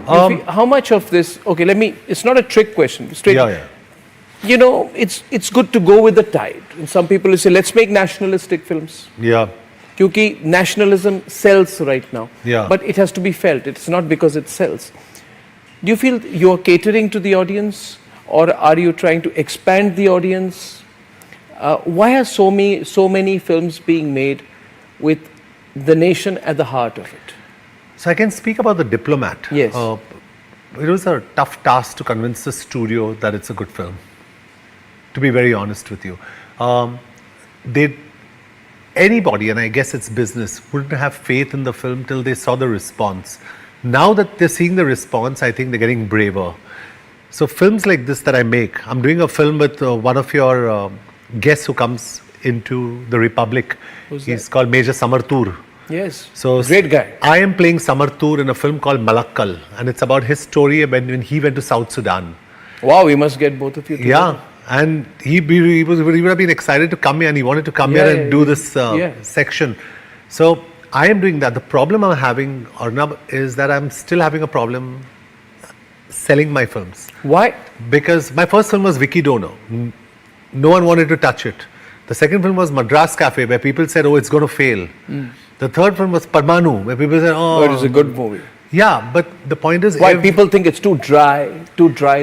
How much of this, it's not a trick question. Straight. It's good to go with the tide. And some people will say, let's make nationalistic films. Yeah. Because nationalism sells right now. Yeah. But it has to be felt. It's not because it sells. Do you feel you're catering to the audience, or are you trying to expand the audience? Why are so many films being made with the nation at the heart of it? So I can speak about The Diplomat. Yes. It was a tough task to convince the studio that it's a good film, to be very honest with you. Anybody, and I guess it's business, wouldn't have faith in the film till they saw the response. Now that they're seeing the response, I think they're getting braver. So films like this that I make, I'm doing a film with one of your guests who comes into the Republic. He's called Major Samartur. Yes, so great guy. I am playing Samartur in a film called Malakkal, and it's about his story when he went to South Sudan. Wow, we must get both of you together. Yeah, and he would have been excited to come here, and he wanted to come here and do this section. So I am doing that. The problem I'm having, Arnab, is that I'm still having a problem selling my films. Why? Because my first film was Vicky Dono. No one wanted to touch it. The second film was Madras Cafe, where people said, oh, it's going to fail. The third film was Parmanu, where people said, oh, it is a good movie. Yeah, but the point is... Why people think it's too dry,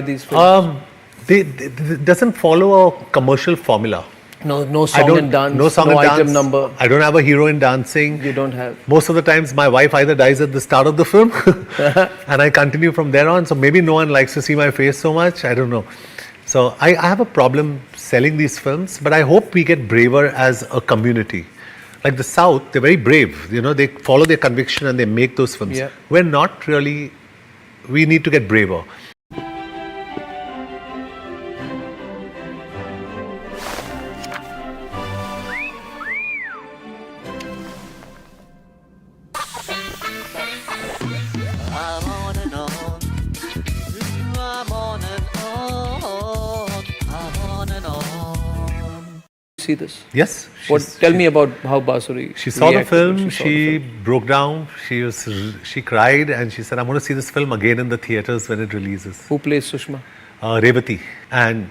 these films? It doesn't follow a commercial formula. No song and dance, no song no and item dance. number. I don't have a hero in dancing. You don't have. Most of the times my wife either dies at the start of the film and I continue from there on. So maybe no one likes to see my face so much. I don't know. So I have a problem selling these films, but I hope we get braver as a community. Like the South, they're very brave. You know, they follow their conviction and they make those films. Yeah. We're not really, we need to get braver. I'm on and on. I'm on and on. I'm on and on. See this? Yes. Tell me about how Basuri. She saw the reacted film, when saw the she film. broke down, she cried and she said, I'm going to see this film again in the theatres when it releases. Who plays Sushma? Revati. And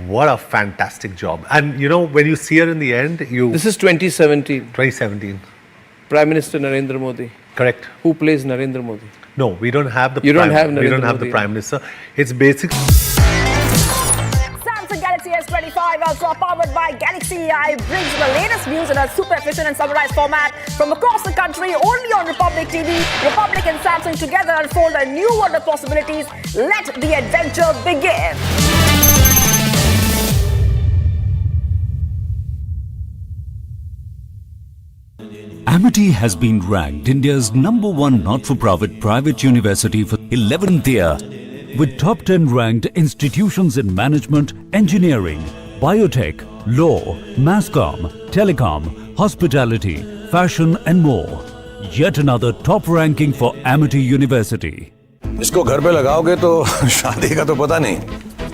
what a fantastic job. And you know, when you see her in the end, This is 2017. 2017. Prime Minister Narendra Modi. Correct. Who plays Narendra Modi? No, we don't have the You don't have we Narendra don't have the Modi, Prime Minister. It's basic. Samsung Galaxy S25 Ultra powered by Galaxy AI brings the latest news in a super efficient and summarized format from across the country only on Republic TV. Republic and Samsung together unfold a new world of possibilities. Let the adventure begin. Amity has been ranked India's #1 not-for-profit private university for 11th year, with top 10 ranked institutions in management, engineering, biotech, law, masscom, telecom, hospitality, fashion and more. Yet another top ranking for Amity University. इसको घर पे लगाओगे तो शादी का तो पता नहीं,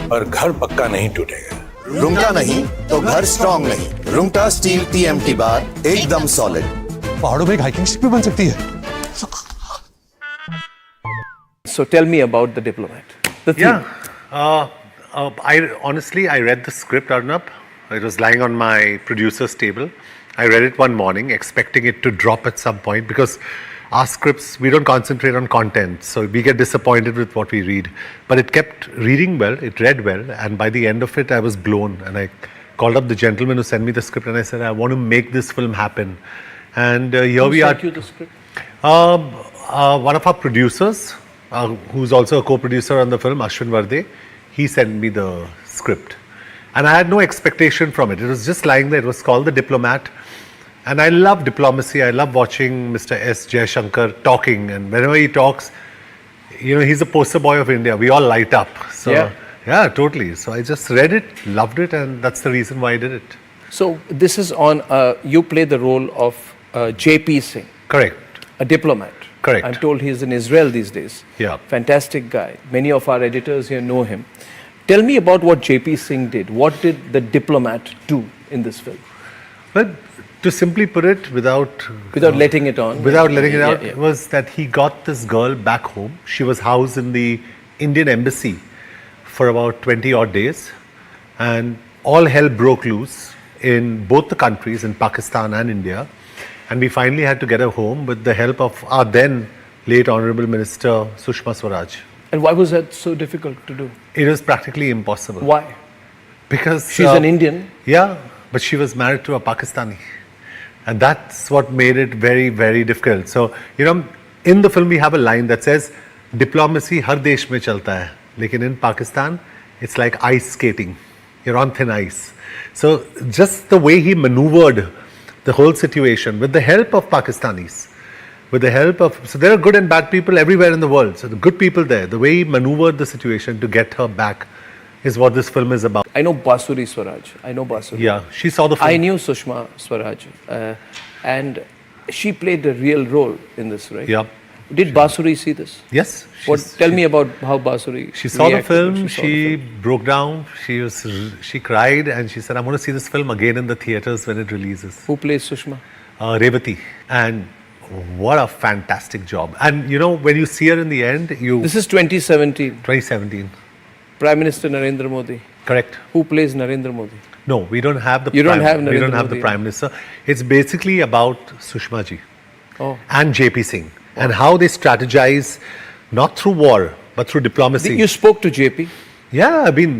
पर घर पक्का नहीं टूटेगा। रुंगटा नहीं तो घर स्ट्रॉन्ग नहीं। रुंगटा स्टील TMT बार एकदम सॉलिड। पहाड़ों में एक हाइकिंग शिप भी बन सकती है। So tell me about The Diplomat. The theme. Yeah. I read the script, Arnab. It was lying on my producer's table. I read it one morning, expecting it to drop at some point because our scripts, we don't concentrate on content. So we get disappointed with what we read. But it kept reading well, it read well. And by the end of it, I was blown. And I called up the gentleman who sent me the script and I said, I want to make this film happen. And here we are. Who sent you the script? One of our producers, who's also a co-producer on the film, Ashwin Varde, he sent me the script. And I had no expectation from it. It was just lying there. It was called The Diplomat. And I love diplomacy. I love watching Mr. S. Jaishankar talking. And whenever he talks, you know, he's a poster boy of India. We all light up. So, yeah, totally. So I just read it, loved it, and that's the reason why I did it. So this is on, you play the role of JP Singh. Correct. A diplomat. Correct. I'm told he's in Israel these days. Yeah. Fantastic guy. Many of our editors here know him. Tell me about what JP Singh did. What did the diplomat do in this film? Well, to simply put it, without letting it on. Without letting it out, was that he got this girl back home. She was housed in the Indian embassy for about 20 odd days. And all hell broke loose in both the countries, in Pakistan and India. And we finally had to get her home with the help of our then late Honorable Minister Sushma Swaraj. And why was that so difficult to do? It was practically impossible. Why? Because she's an Indian. Yeah, but she was married to a Pakistani. And that's what made it very, very difficult. So, you know, in the film we have a line that says, diplomacy har desh mein chalta hai. Lekin in Pakistan, it's like ice skating. You're on thin ice. So just the way he maneuvered the whole situation with the help of Pakistanis, with the help of, so there are good and bad people everywhere in the world. So the good people there, the way he maneuvered the situation to get her back is what this film is about. I know Basuri Swaraj. I know Basuri. Yeah, she saw the film. I knew Sushma Swaraj. And she played a real role in this, right? Yeah. Did Basuri see this? Yes. Tell me about how Basuri She saw the film, she broke down, she cried and she said, I'm going to see this film again in the theatres when it releases. Who plays Sushma? Revati. And what a fantastic job. And you know, when you see her in the end, This is 2017. 2017. Prime Minister Narendra Modi. Correct. Who plays Narendra Modi? No, we don't have the You don't have Narendra we don't have Modi. the Prime Minister. It's basically about Sushma ji and JP Singh and how they strategize not through war but through diplomacy. You spoke to JP? Yeah, I mean,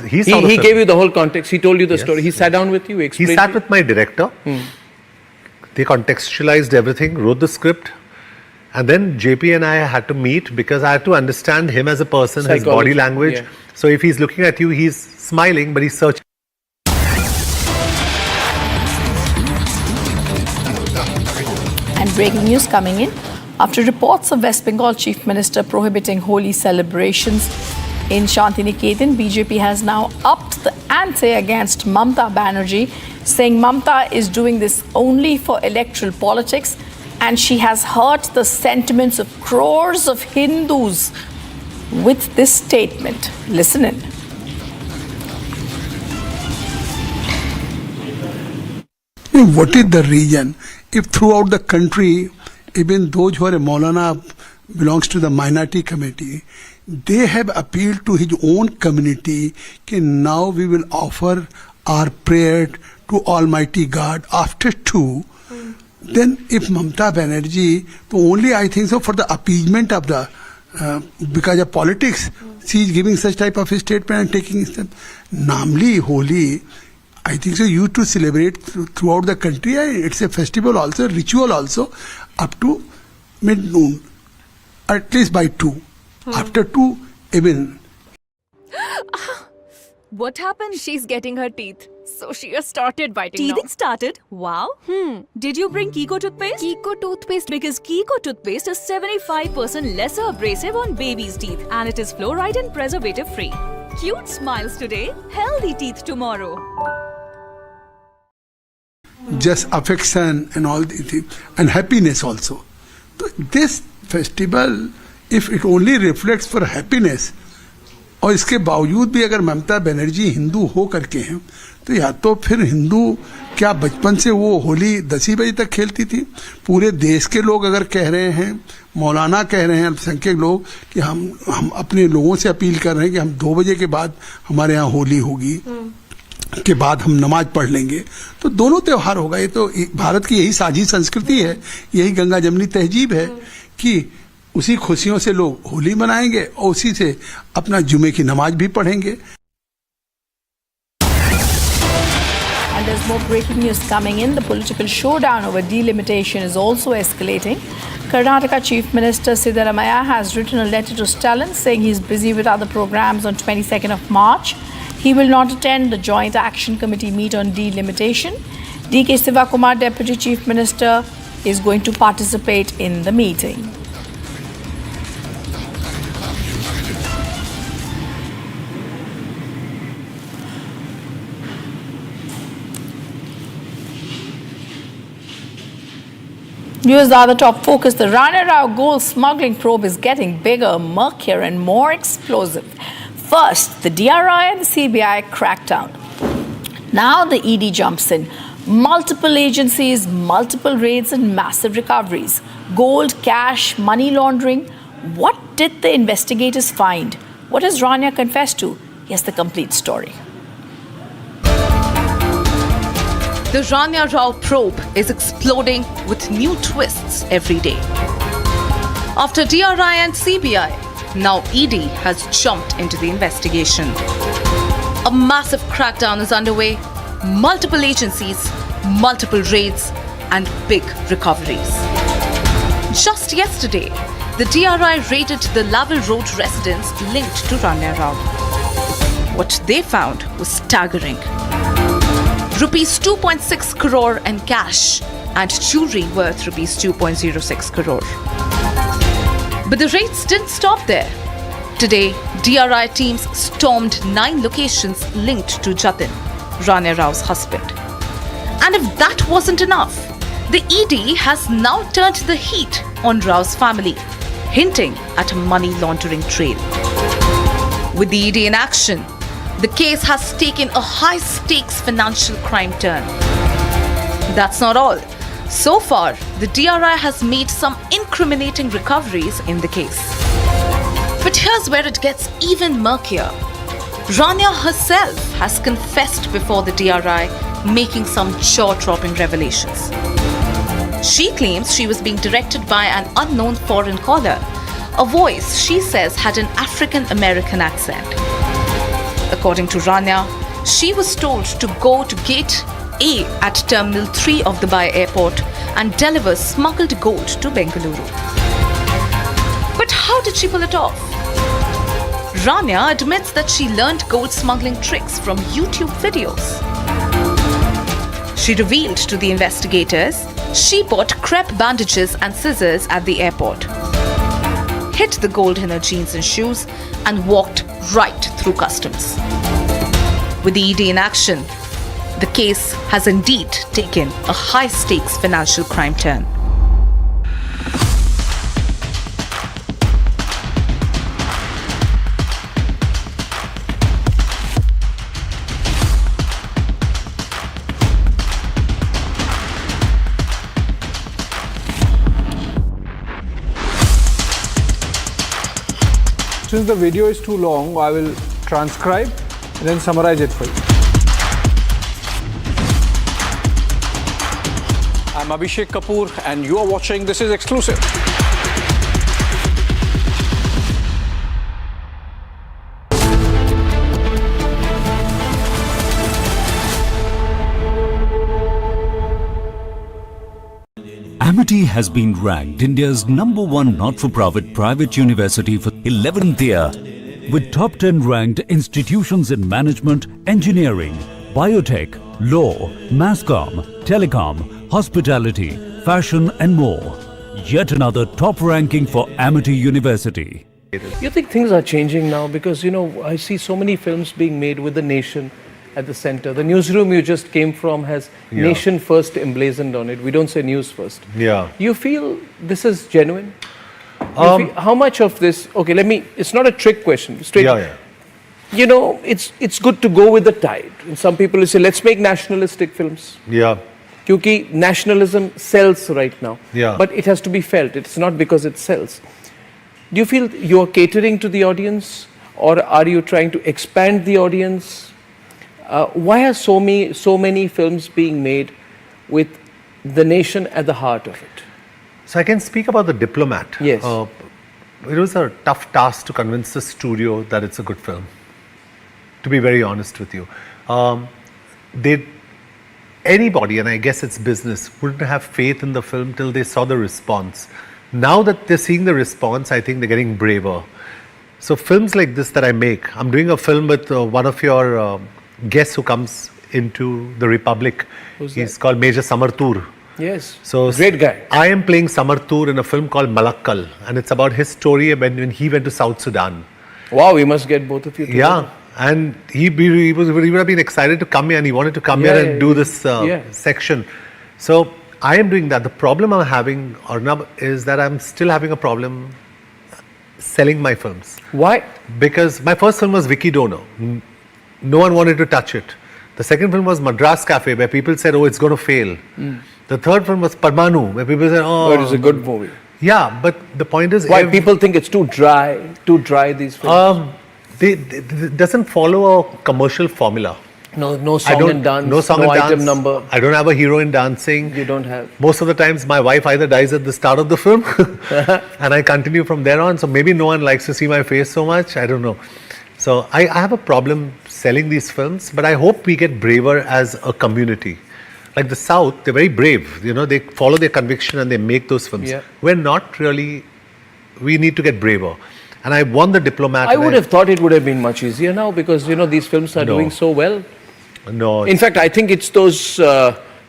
he gave you the whole context. He told you the story. He sat down with you, explained. He sat with my director. They contextualized everything, wrote the script. And then JP and I had to meet because I had to understand him as a person, his body language. Yeah. So if he's looking at you, he's smiling, but he's searching. And breaking news coming in. After reports of West Bengal Chief Minister prohibiting Holi celebrations in Shantiniketan, BJP has now upped the ante against Mamata Banerjee, saying Mamata is doing this only for electoral politics and she has hurt the sentiments of crores of Hindus with this statement. Listen in. What is the reason if throughout the country, even those who are a Maulana belongs to the minority committee, they have appealed to his own community that now we will offer our prayer to Almighty God after 2. Then if Mamata Banerjee, only I think so for the appeasement of the, because of politics, she is giving such type of a statement and taking step. Namely, Holi, I think so used to celebrate throughout the country. It's a festival also, ritual also, up to mid-noon, at least by 2. After 2, even. What happened? She's getting her teeth. So she has started biting now. Teething started? Wow. Did you bring Kiko toothpaste? Kiko toothpaste? Because Kiko toothpaste is 75% lesser abrasive on baby's teeth and it is fluoride and preservative free. Cute smiles today, healthy teeth tomorrow. Just affection and all the things, and happiness also. So this festival, if it only reflects for happiness, और इसके बावजूद भी अगर ममता बनर्जी हिंदू हो करके हैं तो या तो फिर हिंदू क्या बचपन से वो होली 10 बजे तक खेलती थी। पूरे देश के लोग अगर कह रहे हैं, मौलाना कह रहे हैं, अल्पसंख्यक लोग कि हम अपने लोगों से अपील कर रहे हैं कि हम 2 बजे के बाद हमारे यहाँ होली होगी, के बाद हम नमाज पढ़ लेंगे, तो दोनों त्योहार होगा। ये तो भारत की यही साझी संस्कृति है, यही गंगा जमनी तहजीब है कि उसी खुशियों से लोग होली मनाएंगे और उसी से अपना जुमे की नमाज भी पढ़ेंगे। And there's more breaking news coming in. The political showdown over delimitation is also escalating. Karnataka Chief Minister Siddaramaiah has written a letter to Stalin saying he's busy with other programs on 22nd of March. He will not attend the Joint Action Committee meet on delimitation. D.K. Sivakumar, Deputy Chief Minister, is going to participate in the meeting. Here's the other top focus. The Rana Rao gold smuggling probe is getting bigger, murkier and more explosive. First, the DRI and the CBI crackdown. Now the ED jumps in. Multiple agencies, multiple raids and massive recoveries. Gold, cash, money laundering. What did the investigators find? What has Rania confessed to? Here's the complete story. The Rania Rao probe is exploding with new twists every day. After DRI and CBI, now ED has jumped into the investigation. A massive crackdown is underway, multiple agencies, multiple raids, and big recoveries. Just yesterday, the DRI raided the Lavil Road residence linked to Rania Rao. What they found was staggering. Rupees 2.6 crore in cash and jewelry worth rupees 2.06 crore. But the raids didn't stop there. Today, DRI teams stormed 9 locations linked to Jatin, Rania Rao's husband. And if that wasn't enough, the ED has now turned the heat on Rao's family, hinting at a money laundering trail. With the ED in action, the case has taken a high-stakes financial crime turn. That's not all. So far, the DRI has made some incriminating recoveries in the case. But here's where it gets even murkier. Rania herself has confessed before the DRI, making some jaw-dropping revelations. She claims she was being directed by an unknown foreign caller, a voice she says had an African-American accent. According to Rania, she was told to go to Gate A at Terminal 3 of Dubai Airport and deliver smuggled gold to Bengaluru. But how did she pull it off? Rania admits that she learned gold smuggling tricks from YouTube videos. She revealed to the investigators she bought crepe bandages and scissors at the airport, hid the gold in her jeans and shoes, and walked right through customs. With the ED in action, the case has indeed taken a high-stakes financial crime turn. Since the video is too long, I will transcribe and then summarize it for you. I'm Abhishek Kapoor and you are watching This Is Exclusive. Amity has been ranked India's #1 not-for-profit private university for 11th year, with top 10 ranked institutions in management, engineering, biotech, law, masscom, telecom, hospitality, fashion and more. Yet another top ranking for Amity University. You think things are changing now? Because, you know, I see so many films being made with the nation at the center. The newsroom you just came from has nation first emblazoned on it. We don't say news first. Yeah. You feel this is genuine? How much of this, okay, it's not a trick question. Straight. You know, it's good to go with the tide. And some people will say, let's make nationalistic films. Yeah. Because nationalism sells right now. Yeah. But it has to be felt. It's not because it sells. Do you feel you're catering to the audience, or are you trying to expand the audience? Why are so many films being made with the nation at the heart of it? So I can speak about The Diplomat. Yes. It was a tough task to convince the studio that it's a good film, to be very honest with you. Anybody, and I guess it's business, wouldn't have faith in the film till they saw the response. Now that they're seeing the response, I think they're getting braver. So films like this that I make, I'm doing a film with one of your guests who comes into the Republic. He's called Major Samartur. Yes, so great guy. I am playing Samartur in a film called Malakkal, and it's about his story when he went to South Sudan. Wow, we must get both of you together. Yeah, and he would have been excited to come here, and he wanted to come here and do this section. So I am doing that. The problem I'm having, Arnab, is that I'm still having a problem selling my films. Why? Because my first film was Vicky Dono. No one wanted to touch it. The second film was Madras Cafe, where people said, oh, it's going to fail. The third film was Parmanu, where people said, oh, it is a good movie. Yeah, but the point is... Why people think it's too dry, these films? It doesn't follow a commercial formula. No song and dance, no item number. I don't have a hero in dancing. You don't have. Most of the times my wife either dies at the start of the film and I continue from there on. So maybe no one likes to see my face so much. I don't know. So I have a problem selling these films, but I hope we get braver as a community. Like the South, they're very brave. You know, they follow their conviction and they make those films. Yeah. We're not really. We need to get braver. And I won The Diplomat. I would have thought it would have been much easier now because, you know, these films are doing so well. No. In fact, I think it's those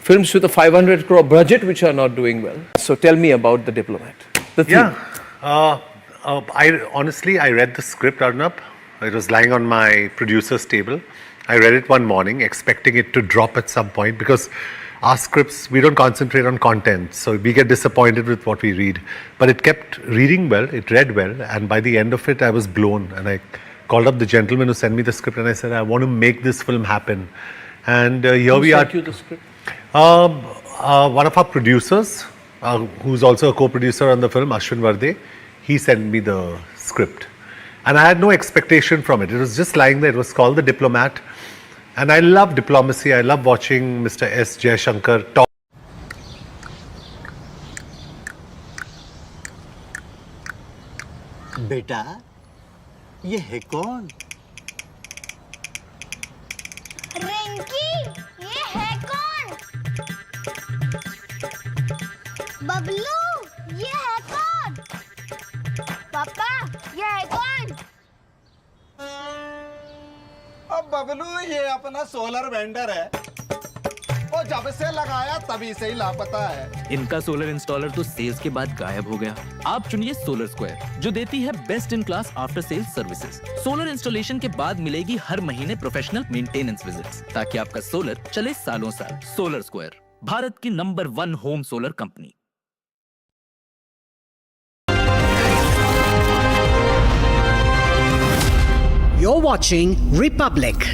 films with a 500 crore budget which are not doing well. So tell me about The Diplomat. The theme. I read the script, Arnab. It was lying on my producer's table. I read it one morning, expecting it to drop at some point because our scripts, we don't concentrate on content. So we get disappointed with what we read. But it kept reading well, it read well. And by the end of it, I was blown. And I called up the gentleman who sent me the script and I said, I want to make this film happen. And here we are. Who sent you the script? One of our producers, who's also a co-producer on the film, Ashwin Varde, he sent me the script. And I had no expectation from it. It was just lying there. It was called The Diplomat. And I love diplomacy. I love watching Mr. S. Jaishankar talk. बेटा, ये है कौन? बबलू, ये है कौन? पापा, ये है कौन? अब बबलू ये अपना सोलर वेंडर है, और जब से लगाया तभी से ही लापता है। इनका सोलर इंस्टॉलर तो सेल्स के बाद गायब हो गया। आप चुनिए सोलर स्क्वायर, जो देती है best in class after sales services. Solar installation के बाद मिलेगी हर महीने प्रोफेशनल मेंटेनेंस विजिट्स, ताकि आपका सोलर चले सालों साल। सोलर स्क्वायर, भारत की number 1 home solar company. You're watching Republic.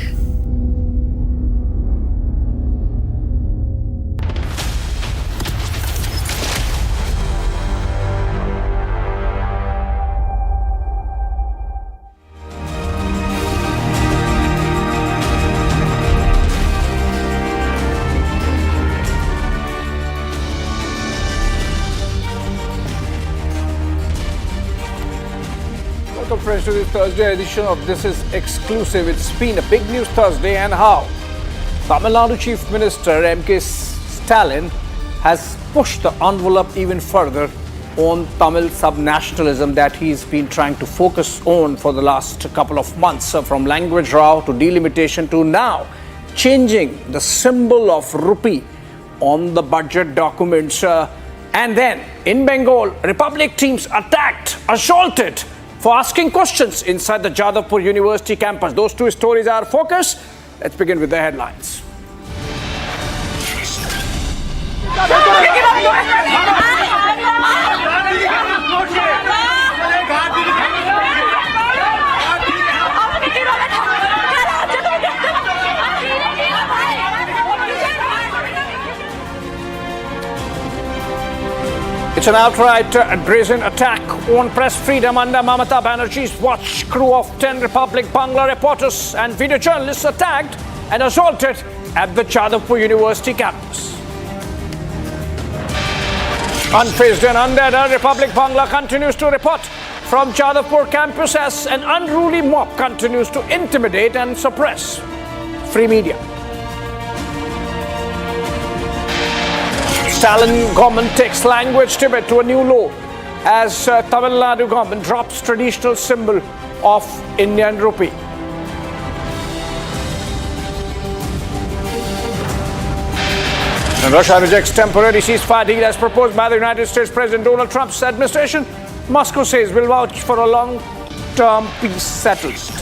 Welcome friends to this Thursday edition of This Is Exclusive. It's been a big news Thursday, and how Tamil Nadu Chief Minister M.K. Stalin has pushed the envelope even further on Tamil subnationalism that he's been trying to focus on for the last couple of months, from language row to delimitation to now changing the symbol of rupee on the budget documents. And then in Bengal, Republic teams attacked, assaulted for asking questions inside the Jadavpur University campus. Those two stories are our focus. Let's begin with the headlines. It's an outright brazen attack on press freedom under Mamata Banerjee's watch. Crew of 10 Republic Bangla reporters and video journalists attacked and assaulted at the Jadavpur University campus. Unfazed and undeterred, Republic Bangla continues to report from Jadavpur campus as an unruly mob continues to intimidate and suppress free media. Stalin government takes language debate to a new low as Tamil Nadu government drops traditional symbol of Indian rupee. And Russia rejects temporary ceasefire deal as proposed by the United States President Donald Trump's administration. Moscow says will vouch for a long-term peace settlement.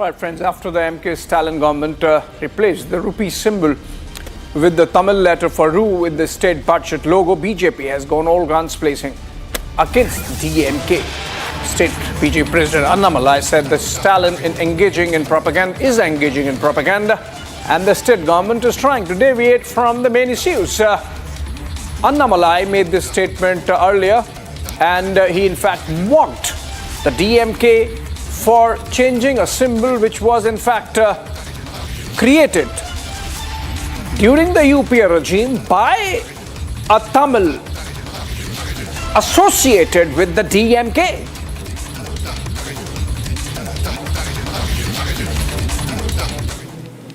Right, friends, after the M.K. Stalin government replaced the rupee symbol with the Tamil letter for Ru with the state budget logo, BJP has gone all guns blazing against DMK. State BJP President Annamalai said that Stalin is engaging in propaganda, and the state government is trying to deviate from the main issues. Annamalai made this statement earlier, and he in fact mocked the DMK for changing a symbol which was in fact created during the UPA regime by a Tamil associated with the DMK.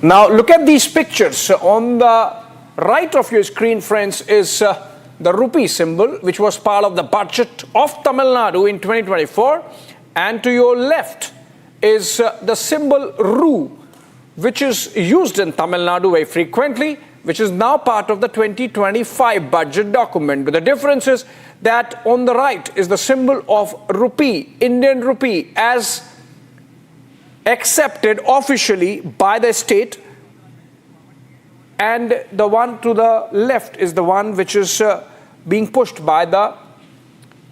Now look at these pictures. On the right of your screen, friends, is the rupee symbol which was part of the budget of Tamil Nadu in 2024. And to your left is the symbol Ru, which is used in Tamil Nadu very frequently, which is now part of the 2025 budget document. But the difference is that on the right is the symbol of rupee, Indian rupee, as accepted officially by the state. And the one to the left is the one which is being pushed by the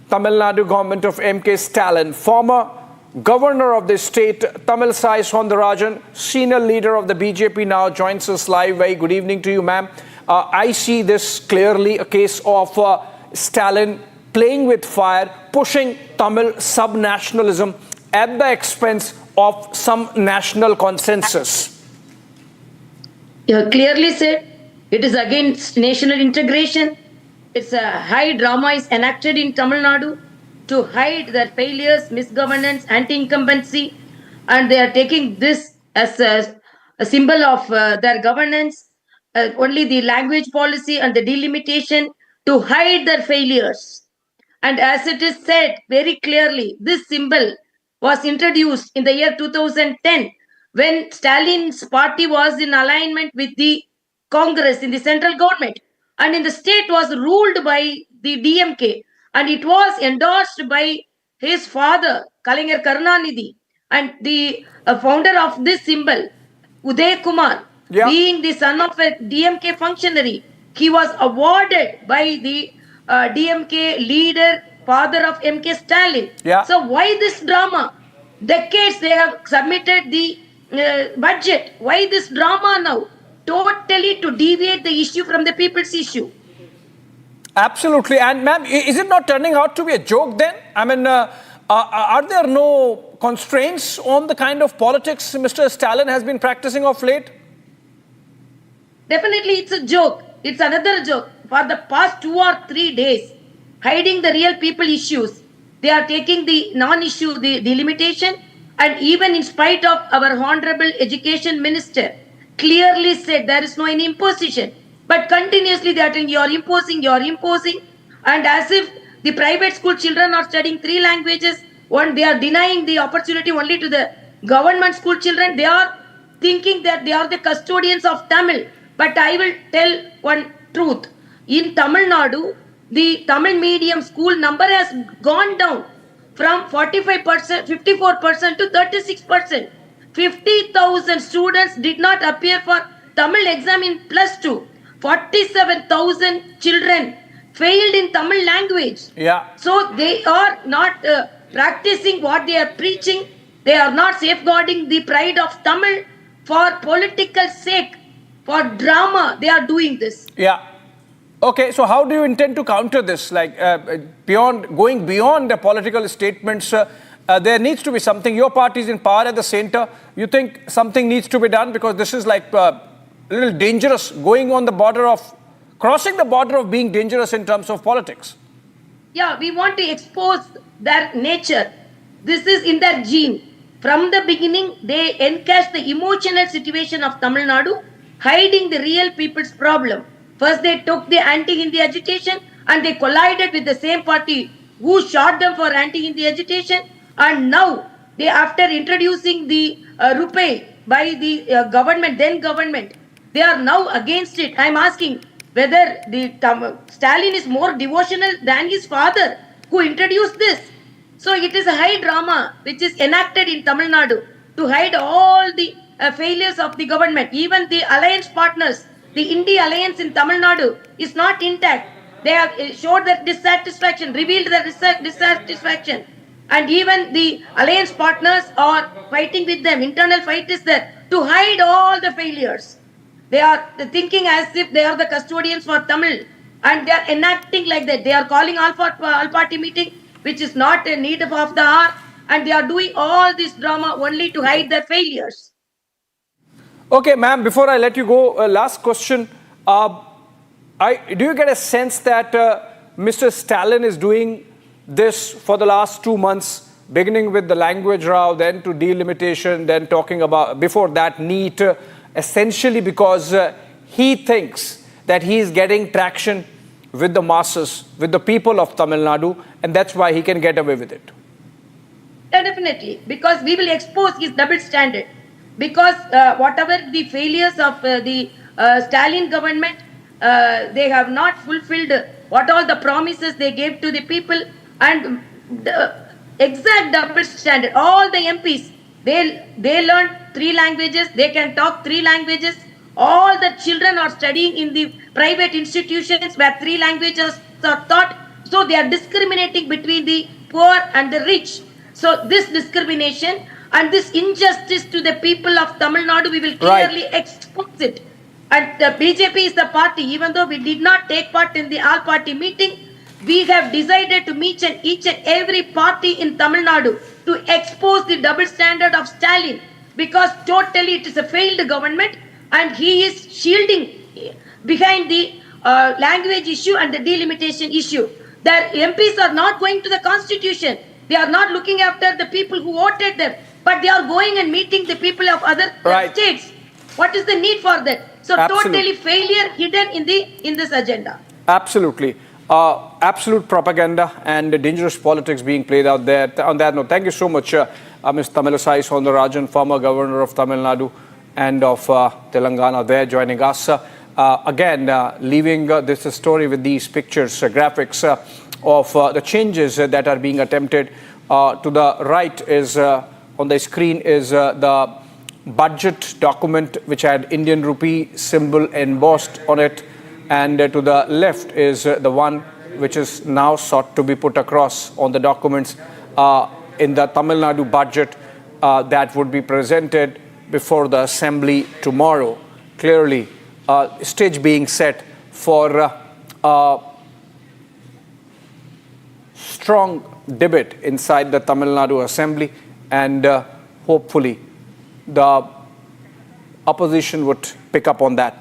Tamil Nadu government of M.K. Stalin. Former governor of the state, Tamilisai Soundarajan, senior leader of the BJP, now joins us live. Very good evening to you, ma'am. I see this clearly a case of Stalin playing with fire, pushing Tamil sub-nationalism at the expense of some national consensus. You clearly said it is against national integration. It's a high drama is enacted in Tamil Nadu to hide their failures, misgovernance, anti-incumbency, and they are taking this as a symbol of their governance. Only the language policy and the delimitation to hide their failures. And as it is said very clearly, this symbol was introduced in the year 2010 when Stalin's party was in alignment with the Congress in the central government, and in the state was ruled by the DMK, and it was endorsed by his father Kalaignar Karunanidhi, and the founder of this symbol, Uday Kumar, being the son of a DMK functionary, he was awarded by the DMK leader, father of MK Stalin. So why this drama? Decades they have submitted the budget. Why this drama now? Totally to deviate the issue from the people's issue. Absolutely. And ma'am, is it not turning out to be a joke then? I mean, are there no constraints on the kind of politics Mr. Stalin has been practicing of late? Definitely it's a joke. It's another joke. For the past 2 or 3 days, hiding the real people issues, they are taking the non-issue, the delimitation, and even in spite of our Honorable Education Minister clearly said there is no any imposition, but continuously they are telling you are imposing, and as if the private school children are studying 3 languages, one they are denying the opportunity only to the government school children. They are thinking that they are the custodians of Tamil. But I will tell one truth. In Tamil Nadu, the Tamil medium school number has gone down from 54% to 36%. 50,000 students did not appear for Tamil exam in plus 2. 47,000 children failed in Tamil language. So they are not practicing what they are preaching. They are not safeguarding the pride of Tamil for political sake. For drama, they are doing this. Okay, so how do you intend to counter this? Like going beyond the political statements, there needs to be something. Your party is in power at the center. You think something needs to be done because this is like a little dangerous, crossing the border of being dangerous in terms of politics. Yeah, we want to expose their nature. This is in their gene. From the beginning, they encased the emotional situation of Tamil Nadu, hiding the real people's problem. First, they took the anti-Hindi agitation and they collided with the same party who shot them for anti-Hindi agitation. And now, they, after introducing the rupee by the then government, they are now against it. I am asking whether Stalin is more devotional than his father who introduced this. So it is a high drama which is enacted in Tamil Nadu to hide all the failures of the government. Even the alliance partners, the India alliance in Tamil Nadu is not intact. They have showed their dissatisfaction, revealed their dissatisfaction. And even the alliance partners are fighting with them. Internal fight is there to hide all the failures. They are thinking as if they are the custodians for Tamil. And they are enacting like that. They are calling all-party meeting, which is not a need of the hour. And they are doing all this drama only to hide their failures. Okay, ma'am, before I let you go, last question. Do you get a sense that Mr. Stalin is doing this for the last 2 months, beginning with the language row, then to delimitation, then talking about, before that, NEET, essentially because he thinks that he is getting traction with the masses, with the people of Tamil Nadu, and that's why he can get away with it? Yeah, definitely, because we will expose his double standard. Because whatever the failures of the Stalin government, they have not fulfilled what all the promises they gave to the people, and the exact double standard. All the MPs, they learn 3 languages, they can talk 3 languages. All the children are studying in the private institutions where 3 languages are taught. So they are discriminating between the poor and the rich. So this discrimination and this injustice to the people of Tamil Nadu, we will clearly expose it. And the BJP is the party, even though we did not take part in the all-party meeting, we have decided to meet each and every party in Tamil Nadu to expose the double standard of Stalin, because totally it is a failed government and he is shielding behind the language issue and the delimitation issue. Their MPs are not going to the constitution. They are not looking after the people who voted them, but they are going and meeting the people of other states. What is the need for that? So totally failure hidden in this agenda. Absolutely. Absolute propaganda and dangerous politics being played out there. On that note, thank you so much, Ms. Tamilisai Soundararajan, former governor of Tamil Nadu and of Telangana, there joining us. Again, leaving this story with these pictures, graphics of the changes that are being attempted. To the right is, on the screen is the budget document which had Indian rupee symbol embossed on it. And to the left is the one which is now sought to be put across on the documents in the Tamil Nadu budget that would be presented before the assembly tomorrow. Clearly, stage being set for strong debate inside the Tamil Nadu assembly, and hopefully the opposition would pick up on that.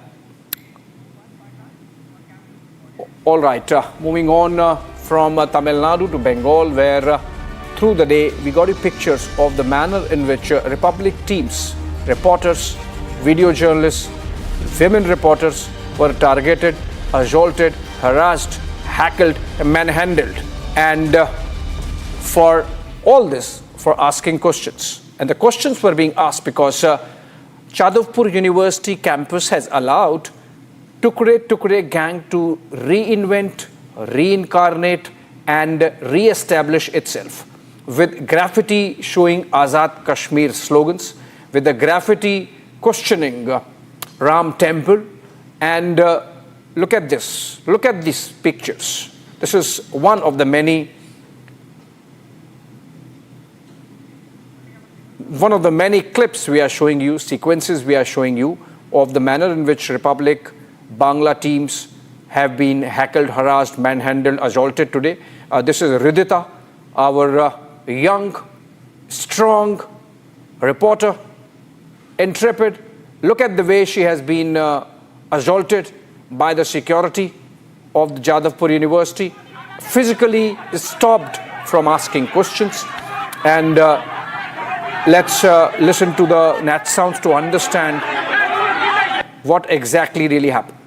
All right, moving on from Tamil Nadu to Bengal, where through the day we got you pictures of the manner in which Republic teams, reporters, video journalists, women reporters were targeted, assaulted, harassed, heckled, manhandled, and for all this, for asking questions. And the questions were being asked because Jadavpur University campus has allowed Tukre gang to reinvent, reincarnate and re-establish itself with graffiti showing Azad Kashmir slogans, with the graffiti questioning Ram Temple. And look at this, look at these pictures. This is one of the many clips we are showing you, sequences we are showing you of the manner in which Republic Bangla teams have been heckled, harassed, manhandled, assaulted today. This is Ridhita, our young, strong reporter, intrepid. Look at the way she has been assaulted by the security of the Jadavpur University, physically stopped from asking questions. And let's listen to the net sounds to understand what exactly really happened.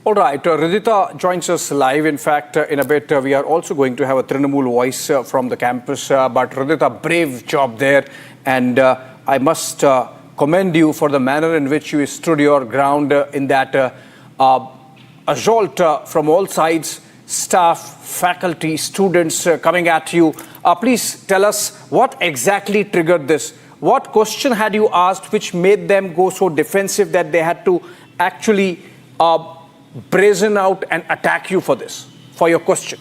All right, Ridhita joins us live. In fact, in a bit, we are also going to have a Trinamool voice from the campus. But Ridhita, brave job there. And I must commend you for the manner in which you stood your ground in that assault from all sides, staff, faculty, students coming at you. Please tell us what exactly triggered this. What question had you asked which made them go so defensive that they had to actually brazen out and attack you for this, for your question?